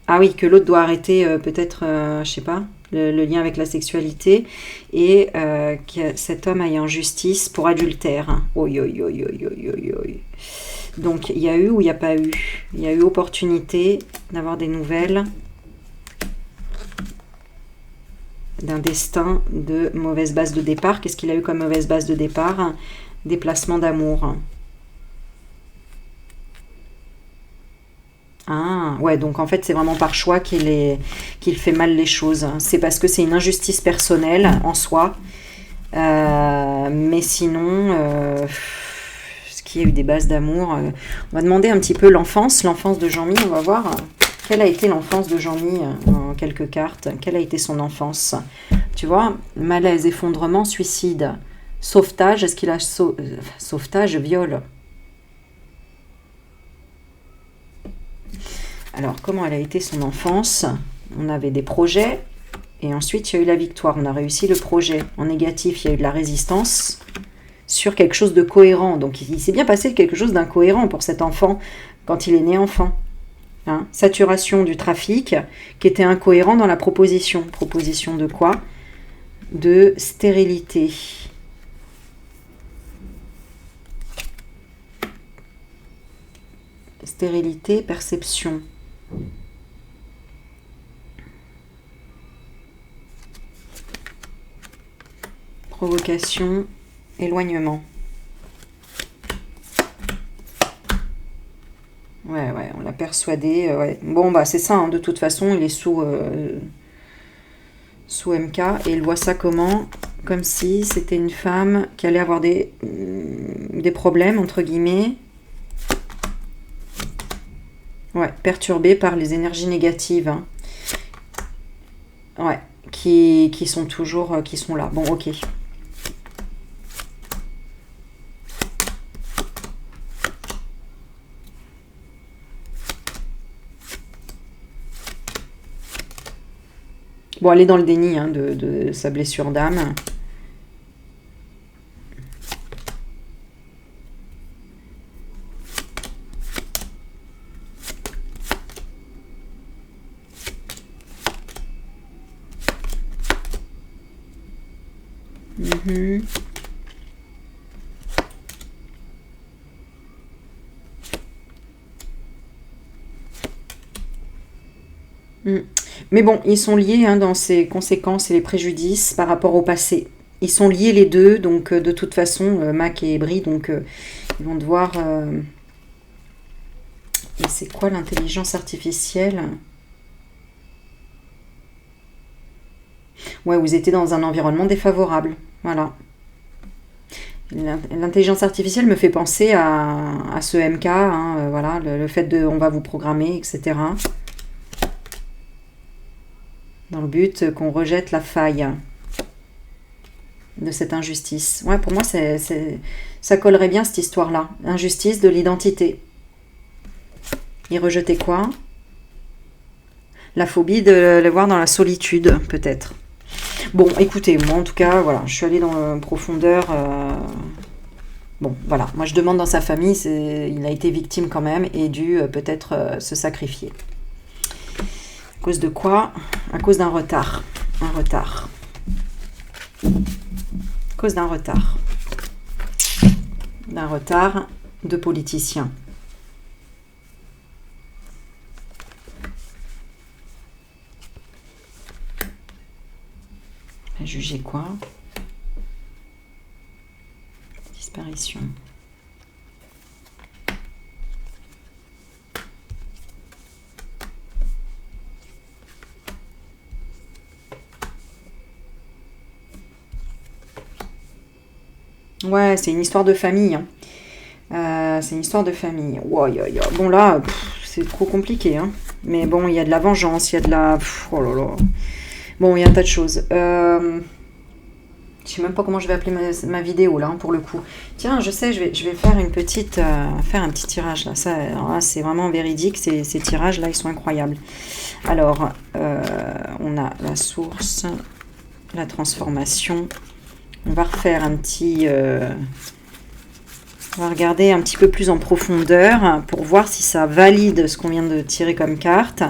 Ah oui, que l'autre doit arrêter peut-être, je sais pas, le lien avec la sexualité. Et que cet homme aille en justice pour adultère. Oi, oi, oi, oi, oi, oi, oi. Donc, il y a eu ou il n'y a pas eu? Il y a eu opportunité d'avoir des nouvelles... d'un destin de mauvaise base de départ. Qu'est-ce qu'il a eu comme mauvaise base de départ? Déplacement d'amour. Ah, ouais, donc en fait, c'est vraiment par choix qu'il fait mal les choses. C'est parce que c'est une injustice personnelle en soi. Mais sinon, ce qui a eu des bases d'amour, on va demander un petit peu l'enfance de Jean-Mi. On va voir quelle a été l'enfance de Jean-Mi en quelques cartes. Quelle a été son enfance? Tu vois, malaise, effondrement, suicide, sauvetage. Est-ce qu'il a sauvetage, viol? Alors, comment elle a été son enfance? On avait des projets et ensuite il y a eu la victoire. On a réussi le projet. En négatif, il y a eu de la résistance sur quelque chose de cohérent. Donc, il s'est bien passé quelque chose d'incohérent pour cet enfant quand il est né enfant. Hein, saturation du trafic qui était incohérent dans la proposition. Proposition de quoi? De stérilité. Stérilité, perception. Provocation, éloignement. Ouais, on l'a persuadé. Ouais. Bon, bah c'est ça, hein, de toute façon, il est sous MK et il voit ça comment? Comme si c'était une femme qui allait avoir des problèmes, entre guillemets. Ouais, perturbée par les énergies négatives. Hein. Ouais, qui sont toujours, qui sont là. Bon, ok. Bon, elle est dans le déni hein, de sa blessure d'âme. Mais bon, ils sont liés hein, dans ces conséquences et les préjudices par rapport au passé. Ils sont liés les deux, donc de toute façon, Mac et Brie, donc ils vont devoir... Et c'est quoi l'intelligence artificielle? Ouais, vous étiez dans un environnement défavorable. Voilà. L'intelligence artificielle me fait penser à ce MK, hein, voilà, le fait de on va vous programmer, etc. Dans le but qu'on rejette la faille de cette injustice. Ouais, pour moi, ça collerait bien cette histoire-là. Injustice de l'identité. Il rejetait quoi? La phobie de le voir dans la solitude, peut-être. Bon, écoutez, moi en tout cas, voilà, je suis allée dans la profondeur. Bon, voilà, moi je demande dans sa famille, il a été victime quand même et dû peut-être se sacrifier. À cause de quoi? À cause d'un retard. Un retard. À cause d'un retard. D'un retard de politicien. À juger quoi? Disparition. Ouais, c'est une histoire de famille. Hein. C'est une histoire de famille. Ouais. Bon là, c'est trop compliqué. Hein. Mais bon, il y a de la vengeance, il y a de la... oh là là. Bon, il y a un tas de choses. Je sais même pas comment je vais appeler ma vidéo là, hein, pour le coup. Tiens, je sais, je vais faire une petite... faire un petit tirage là. Ça, là, c'est vraiment véridique. Ces tirages là, ils sont incroyables. Alors, on a la source, la transformation... On va refaire un petit... on va regarder un petit peu plus en profondeur pour voir si ça valide ce qu'on vient de tirer comme carte.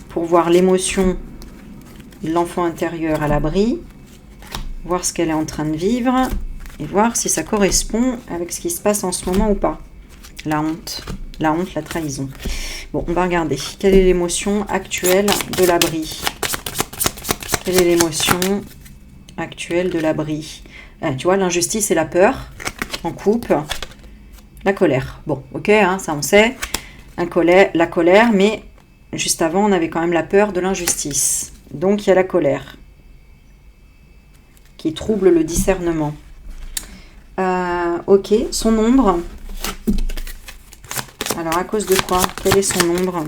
Pour voir l'émotion de l'enfant intérieur à l'abri. Voir ce qu'elle est en train de vivre. Et voir si ça correspond avec ce qui se passe en ce moment ou pas. La honte, la trahison. Bon, on va regarder. Quelle est l'émotion actuelle de l'abri? Quelle est l'émotion actuelle de l'abri? Tu vois, l'injustice et la peur en couple. La colère. Bon, ok, hein, ça on sait. La colère, mais juste avant, on avait quand même la peur de l'injustice. Donc, il y a la colère qui trouble le discernement. Ok, son ombre. Alors, à cause de quoi? Quel est son ombre?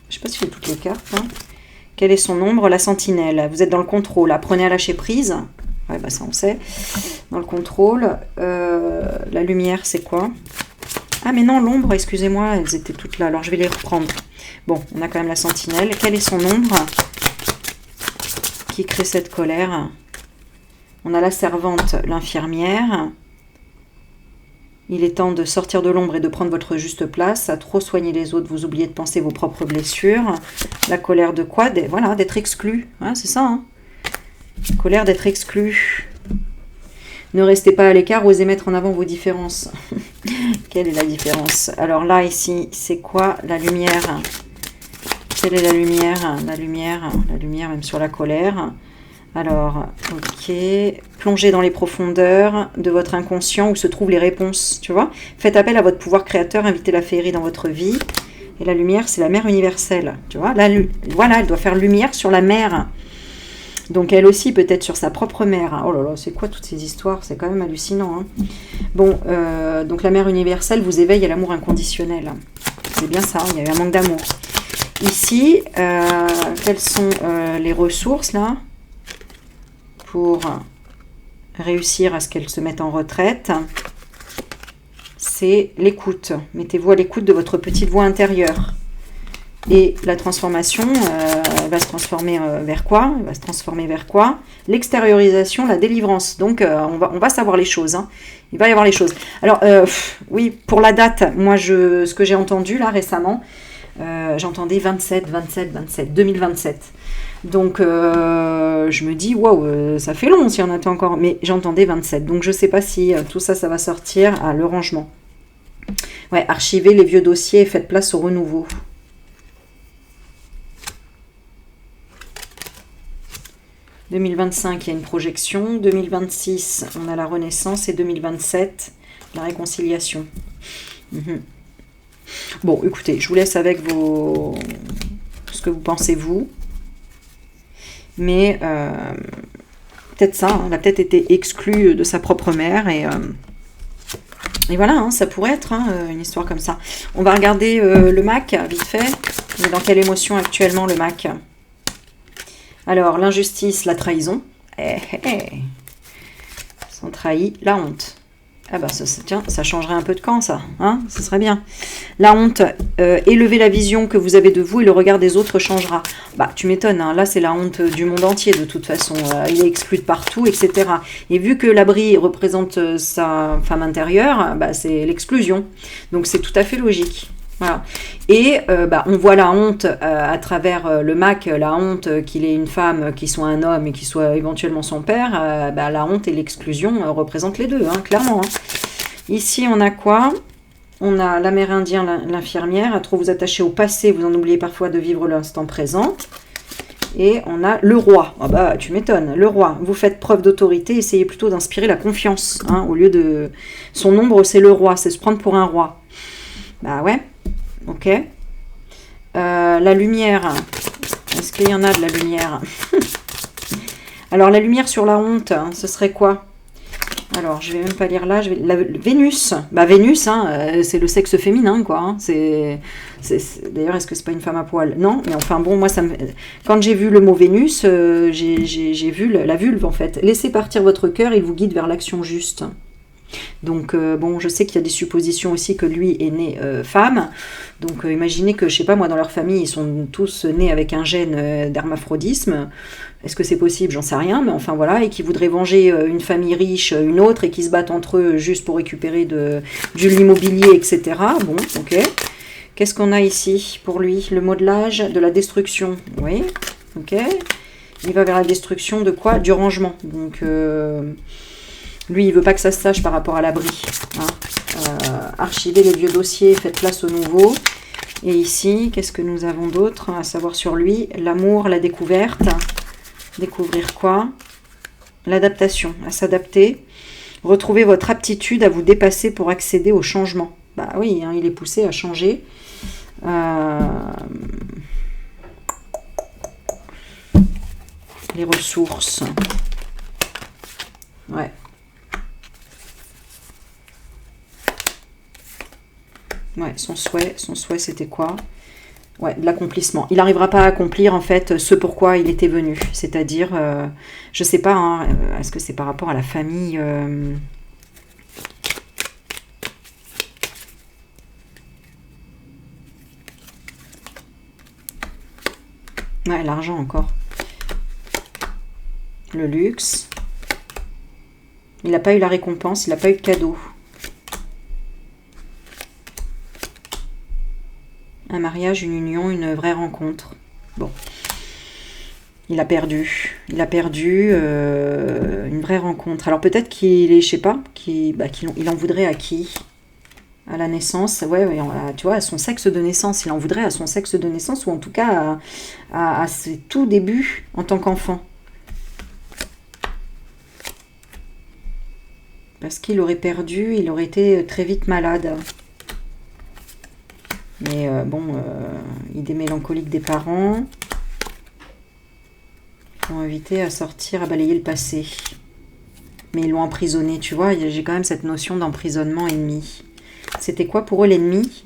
Je ne sais pas si j'ai toutes les cartes. Hein. Quel est son ombre? La sentinelle. Vous êtes dans le contrôle. Apprenez à lâcher prise. Ouais, bah ça on sait. Dans le contrôle. La lumière, c'est quoi? Ah, mais non, l'ombre, excusez-moi, elles étaient toutes là. Alors, je vais les reprendre. Bon, on a quand même la sentinelle. Quelle est son ombre qui crée cette colère? On a la servante, l'infirmière. Il est temps de sortir de l'ombre et de prendre votre juste place. À trop soigner les autres, vous oubliez de penser vos propres blessures. La colère de quoi? Voilà, d'être exclu. Hein, c'est ça. Hein, colère d'être exclu. Ne restez pas à l'écart, osez mettre en avant vos différences. Quelle est la différence? Alors là, ici, c'est quoi la lumière? Quelle est la lumière? La lumière même sur la colère. Alors, ok, plongez dans les profondeurs de votre inconscient où se trouvent les réponses, tu vois. Faites appel à votre pouvoir créateur, invitez la féerie dans votre vie. Et la lumière, c'est la mère universelle, tu vois. Là, voilà, elle doit faire lumière sur la mère. Donc, elle aussi, peut-être sur sa propre mère. Oh là là, c'est quoi toutes ces histoires? C'est quand même hallucinant. Hein. Bon, donc la mère universelle vous éveille à l'amour inconditionnel. C'est bien ça, il y a eu un manque d'amour. Ici, quelles sont les ressources, là, pour réussir à ce qu'elle se mette en retraite? C'est l'écoute. Mettez-vous à l'écoute de votre petite voix intérieure. Et la transformation, elle va se transformer vers quoi? Elle va se transformer vers quoi? L'extériorisation, la délivrance. Donc, on va savoir les choses. Hein. Il va y avoir les choses. Alors, oui, pour la date, moi, ce que j'ai entendu là récemment, j'entendais 2027. Donc, je me dis, waouh, ça fait long si on attend encore. Mais j'entendais 27. Donc, je ne sais pas si tout ça, ça va sortir à le rangement. Ouais, archivez les vieux dossiers et faites place au renouveau. « 2025, il y a une projection. 2026, on a la renaissance. Et 2027, la réconciliation. Bon, écoutez, je vous laisse avec ce que vous pensez, vous. Mais peut-être ça, hein, elle a peut-être été exclue de sa propre mère. Et voilà, hein, ça pourrait être une histoire comme ça. On va regarder le Mac, vite fait. Il est dans quelle émotion actuellement, le Mac? Alors, l'injustice, la trahison. Sans trahi, la honte. Ah bah, tiens, ça changerait un peu de camp, ça. Hein, ce serait bien. La honte, élevez la vision que vous avez de vous et le regard des autres changera. Bah, tu m'étonnes, hein, là, c'est la honte du monde entier, de toute façon. Il est exclu de partout, etc. Et vu que l'abri représente sa femme intérieure, bah, c'est l'exclusion. Donc, c'est tout à fait logique. Voilà. Et on voit la honte à travers le Mac, la honte qu'il ait une femme, qu'il soit un homme et qu'il soit éventuellement son père. La honte et l'exclusion représentent les deux, hein, clairement. Hein. Ici, on a quoi? On a l'amérindien, l'infirmière. À trop vous attacher au passé, vous en oubliez parfois de vivre l'instant présent. Et on a le roi. Ah bah, tu m'étonnes. Le roi. Vous faites preuve d'autorité, essayez plutôt d'inspirer la confiance. Hein, au lieu de... Son ombre, c'est le roi, c'est se prendre pour un roi. Bah ouais. Ok. La lumière. Est-ce qu'il y en a de la lumière? Alors, la lumière sur la honte, hein, ce serait quoi? Alors, je vais même pas lire là. Vénus. Bah, Vénus, hein, c'est le sexe féminin, quoi. Hein. D'ailleurs, est-ce que c'est pas une femme à poil? Non, mais enfin, bon, moi, quand j'ai vu le mot Vénus, j'ai vu la vulve, en fait. Laissez partir votre cœur, il vous guide vers l'action juste. Donc, bon, je sais qu'il y a des suppositions aussi que lui est né femme. Donc, imaginez que, je sais pas, moi, dans leur famille, ils sont tous nés avec un gène d'hermaphrodisme. Est-ce que c'est possible? J'en sais rien, mais enfin, voilà. Et qui voudraient venger une famille riche, une autre, et qui se battent entre eux juste pour récupérer de l'immobilier, etc. Bon, ok. Qu'est-ce qu'on a ici pour lui? Le modelage de la destruction. Oui, ok. Il va vers la destruction de quoi? Du rangement. Donc... lui, il veut pas que ça se sache par rapport à l'abri. Hein. Archivez les vieux dossiers, faites place au nouveau. Et ici, qu'est-ce que nous avons d'autre à savoir sur lui? L'amour, la découverte. Découvrir quoi? L'adaptation, à s'adapter. Retrouvez votre aptitude à vous dépasser pour accéder au changement. Bah oui, hein, il est poussé à changer. Euh, les ressources. Ouais. Ouais, son souhait c'était quoi? Ouais, de l'accomplissement. Il n'arrivera pas à accomplir en fait ce pourquoi il était venu. C'est-à-dire, je sais pas, hein, est-ce que c'est par rapport à la famille Ouais, l'argent encore. Le luxe. Il n'a pas eu la récompense, il n'a pas eu de cadeau. Un mariage, une union, une vraie rencontre. Bon. Il a perdu. Il a perdu une vraie rencontre. Alors peut-être qu'il est, je sais pas, il en voudrait à qui? À la naissance, ouais, tu vois, à son sexe de naissance. Il en voudrait à son sexe de naissance, ou en tout cas à ses tout débuts en tant qu'enfant. Parce qu'il aurait perdu, il aurait été très vite malade. Mais idée mélancolique des parents. Ils l'ont invité à sortir, à balayer le passé. Mais ils l'ont emprisonné, tu vois, j'ai quand même cette notion d'emprisonnement ennemi. C'était quoi pour eux l'ennemi?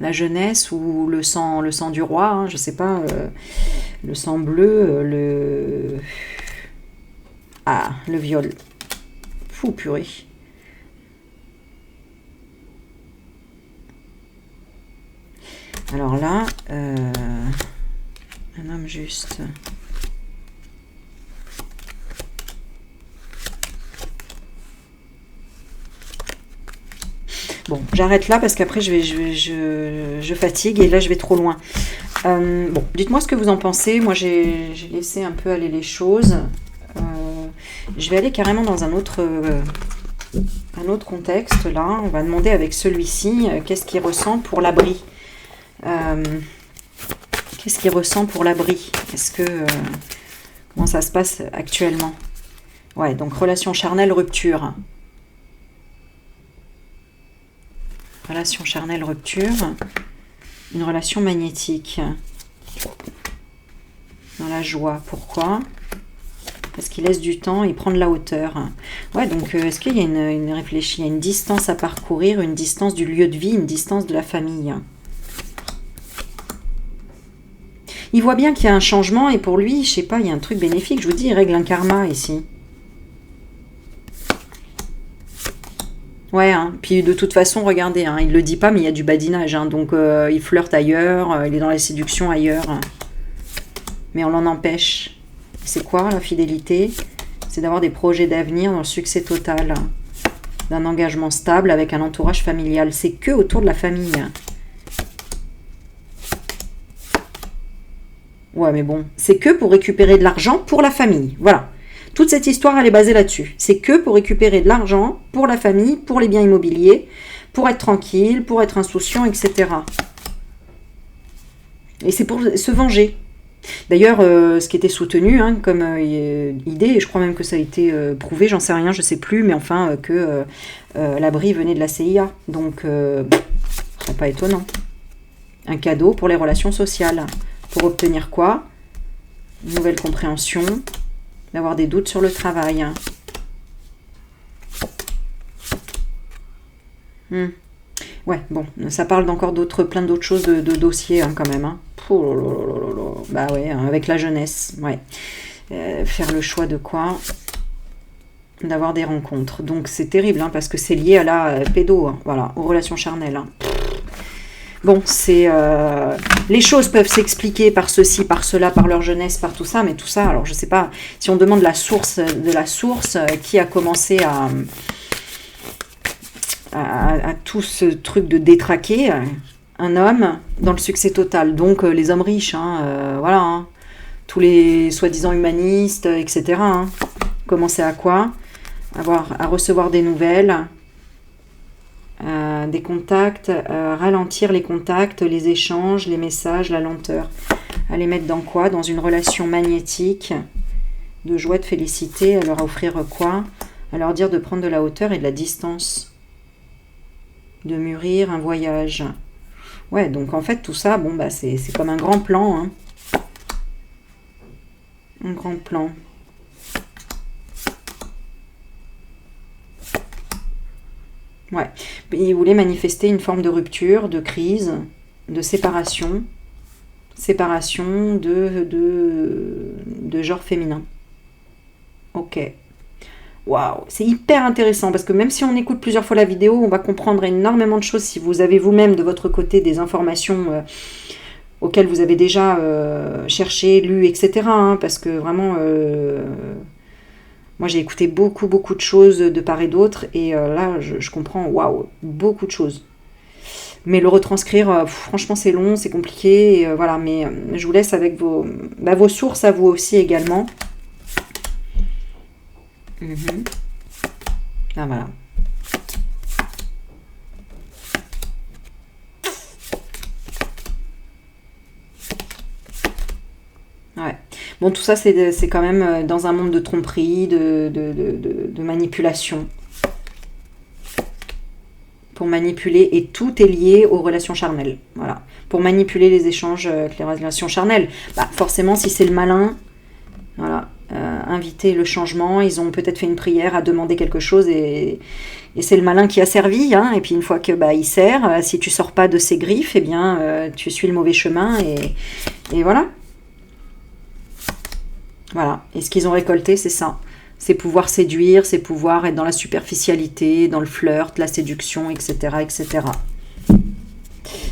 La jeunesse ou le sang du roi, hein, je sais pas, le sang bleu, le viol. Fou purée. Alors là, un homme juste. Bon, j'arrête là parce qu'après je fatigue et là je vais trop loin. Bon, dites-moi ce que vous en pensez. Moi j'ai laissé un peu aller les choses. Je vais aller carrément dans un autre contexte là. On va demander avec celui-ci qu'est-ce qu'il ressent pour l'abri. Qu'est-ce qu'il ressent pour l'abri? Est-ce que comment ça se passe actuellement? Ouais, donc relation charnelle, rupture. Relation charnelle, rupture. Une relation magnétique. Dans la joie. Pourquoi? Parce qu'il laisse du temps, il prend de la hauteur. Ouais, donc est-ce qu'il y a une réfléchie? Il y a une distance à parcourir, une distance du lieu de vie, une distance de la famille. Il voit bien qu'il y a un changement et pour lui, je sais pas, il y a un truc bénéfique. Je vous dis, il règle un karma ici. Ouais, hein. Puis de toute façon, regardez, hein, il ne le dit pas, mais il y a du badinage. Hein, donc il flirte ailleurs, il est dans la séduction ailleurs. Mais on l'en empêche. C'est quoi la fidélité? C'est d'avoir des projets d'avenir dans le succès total. D'un engagement stable avec un entourage familial. C'est que autour de la famille. Ouais, mais bon, c'est que pour récupérer de l'argent pour la famille. Voilà. Toute cette histoire, elle est basée là-dessus. C'est que pour récupérer de l'argent pour la famille, pour les biens immobiliers, pour être tranquille, pour être insouciant, etc. Et c'est pour se venger. D'ailleurs, ce qui était soutenu hein, comme idée, et je crois même que ça a été prouvé, j'en sais rien, je sais plus, mais enfin que l'abri venait de la CIA. Donc, ce serait pas étonnant. Un cadeau pour les relations sociales. Pour obtenir quoi? Une nouvelle compréhension, d'avoir des doutes sur le travail. Ouais, bon, ça parle d'encore plein d'autres choses de dossiers hein, quand même. Hein. Oh là là là là là. Bah ouais, hein, avec la jeunesse, ouais. Faire le choix de quoi? D'avoir des rencontres. Donc c'est terrible hein, parce que c'est lié à la pédo, hein, voilà, aux relations charnelles. Hein. Bon, c'est les choses peuvent s'expliquer par ceci, par cela, par leur jeunesse, par tout ça, mais tout ça, alors je sais pas, si on demande la source qui a commencé à tout ce truc de détraquer, un homme dans le succès total, donc les hommes riches, hein, voilà, hein, tous les soi-disant humanistes, etc. Hein, commencer à quoi? À recevoir des nouvelles, des contacts, ralentir les contacts, les échanges, les messages, la lenteur. À les mettre dans quoi? Dans une relation magnétique, de joie, de félicité, à leur offrir quoi? À leur dire de prendre de la hauteur et de la distance. De mûrir un voyage. Ouais, donc en fait, tout ça, bon, bah, c'est comme un grand plan, hein. Un grand plan. Ouais. Il voulait manifester une forme de rupture, de crise, de séparation. Séparation de genre féminin. Ok. Waouh, c'est hyper intéressant parce que même si on écoute plusieurs fois la vidéo, on va comprendre énormément de choses si vous avez vous-même de votre côté des informations auxquelles vous avez déjà cherché, lu, etc. Hein, parce que vraiment, moi j'ai écouté beaucoup de choses de part et d'autre et là je comprends, waouh, beaucoup de choses. Mais le retranscrire, franchement c'est long, c'est compliqué, et, voilà, mais je vous laisse avec vos sources à vous aussi également. Ah voilà. Ouais. Bon, tout ça, c'est quand même dans un monde de tromperie, de manipulation. Pour manipuler, et tout est lié aux relations charnelles. Voilà. Pour manipuler les échanges avec les relations charnelles. Bah, forcément, si c'est le malin, voilà, inviter le changement, ils ont peut-être fait une prière à demander quelque chose et c'est le malin qui a servi, hein, et puis une fois que il sert, si tu sors pas de ses griffes, eh bien tu suis le mauvais chemin et voilà. Voilà. Et ce qu'ils ont récolté, c'est ça. C'est pouvoir séduire, c'est pouvoir être dans la superficialité, dans le flirt, la séduction, etc., etc.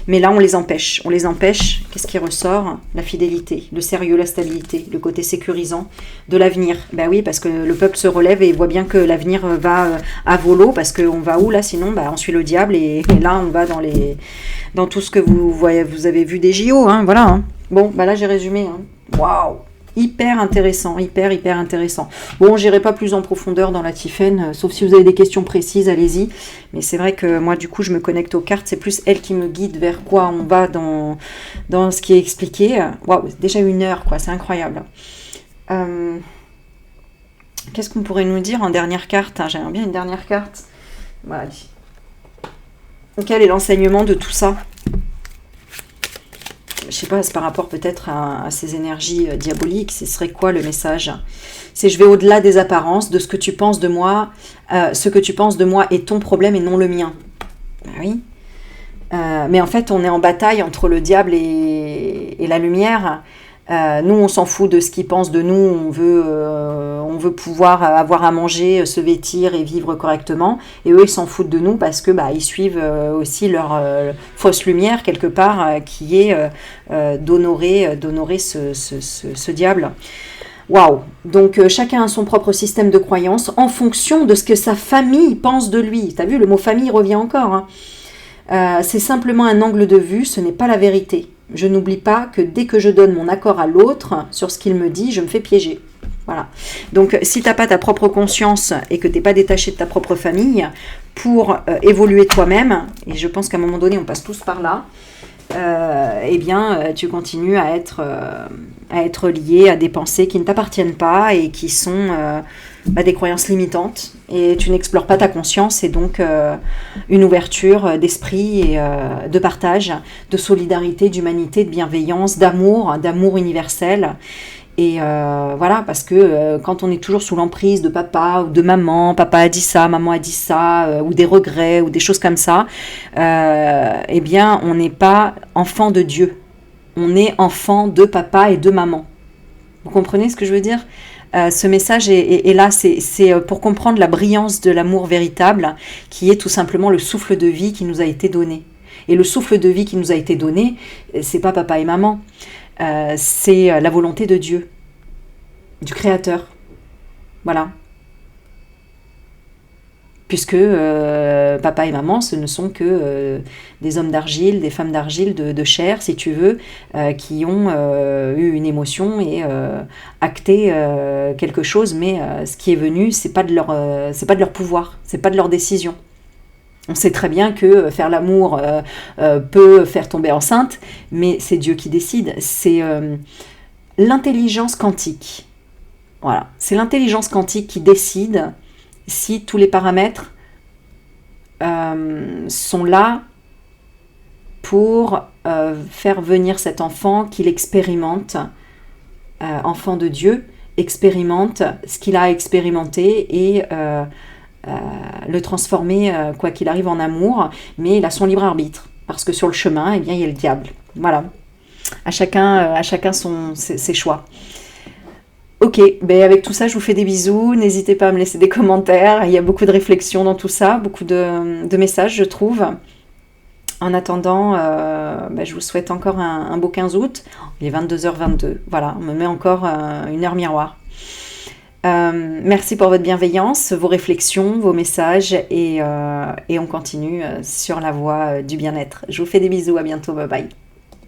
Mais là, on les empêche. On les empêche. Qu'est-ce qui ressort? La fidélité, le sérieux, la stabilité, le côté sécurisant de l'avenir. Ben oui, parce que le peuple se relève et voit bien que l'avenir va à volo, parce qu'on va où là? Sinon, on suit le diable et là, on va dans tout ce que vous avez vu des JO. Hein, voilà. Hein. Bon, là, j'ai résumé. Hein. Waouh! Hyper intéressant, hyper intéressant. Bon, j'irai pas plus en profondeur dans la Tiphaine, sauf si vous avez des questions précises, allez-y. Mais c'est vrai que moi, du coup, je me connecte aux cartes. C'est plus elle qui me guide vers quoi on va dans ce qui est expliqué. Waouh, déjà 1 heure, quoi, c'est incroyable. Qu'est-ce qu'on pourrait nous dire en dernière carte? J'aimerais bien une dernière carte. Voilà. Quel est l'enseignement de tout ça? Je sais pas, c'est par rapport peut-être à ces énergies diaboliques. Ce serait quoi le message? C'est je vais au-delà des apparences, de ce que tu penses de moi. Ce que tu penses de moi est ton problème et non le mien. Ben oui. Mais en fait, on est en bataille entre le diable et la lumière. Nous, on s'en fout de ce qu'ils pensent de nous. On veut pouvoir avoir à manger, se vêtir et vivre correctement. Et eux, ils s'en foutent de nous parce que ils suivent aussi leur fausse lumière quelque part, qui est d'honorer ce diable. Waouh! Donc chacun a son propre système de croyance en fonction de ce que sa famille pense de lui. T'as vu, le mot famille revient encore. Hein. C'est simplement un angle de vue, ce n'est pas la vérité. Je n'oublie pas que dès que je donne mon accord à l'autre sur ce qu'il me dit, je me fais piéger. Voilà. Donc, si tu n'as pas ta propre conscience et que tu n'es pas détaché de ta propre famille pour évoluer toi-même, et je pense qu'à un moment donné, on passe tous par là, eh bien, tu continues à être lié à des pensées qui ne t'appartiennent pas et qui sont des croyances limitantes. Et tu n'explores pas ta conscience et donc une ouverture d'esprit et de partage, de solidarité, d'humanité, de bienveillance, d'amour universel. Et voilà, parce que quand on est toujours sous l'emprise de papa ou de maman, papa a dit ça, maman a dit ça, ou des regrets, ou des choses comme ça, eh bien, on n'est pas enfant de Dieu. On est enfant de papa et de maman. Vous comprenez ce que je veux dire ? Ce message est là, c'est pour comprendre la brillance de l'amour véritable, qui est tout simplement le souffle de vie qui nous a été donné. Et le souffle de vie qui nous a été donné, c'est pas papa et maman. C'est la volonté de Dieu, du Créateur. Voilà. Puisque papa et maman, ce ne sont que des hommes d'argile, des femmes d'argile, de chair, si tu veux, qui ont eu une émotion et acté quelque chose, mais ce qui est venu, c'est pas de leur pouvoir, c'est pas de leur décision. On sait très bien que faire l'amour peut faire tomber enceinte, mais c'est Dieu qui décide. C'est l'intelligence quantique. Voilà, c'est l'intelligence quantique qui décide si tous les paramètres sont là pour faire venir cet enfant qu'il expérimente, enfant de Dieu, expérimente ce qu'il a expérimenté et le transformer, quoi qu'il arrive, en amour, mais il a son libre arbitre, parce que sur le chemin, eh bien, il y a le diable. Voilà, à chacun ses choix. Ok, ben avec tout ça, je vous fais des bisous. N'hésitez pas à me laisser des commentaires. Il y a beaucoup de réflexions dans tout ça, beaucoup de messages, je trouve. En attendant, ben je vous souhaite encore un beau 15 août. Il est 22h22. Voilà, on me met encore une heure miroir. Merci pour votre bienveillance, vos réflexions, vos messages et on continue sur la voie du bien-être. Je vous fais des bisous, à bientôt, bye bye.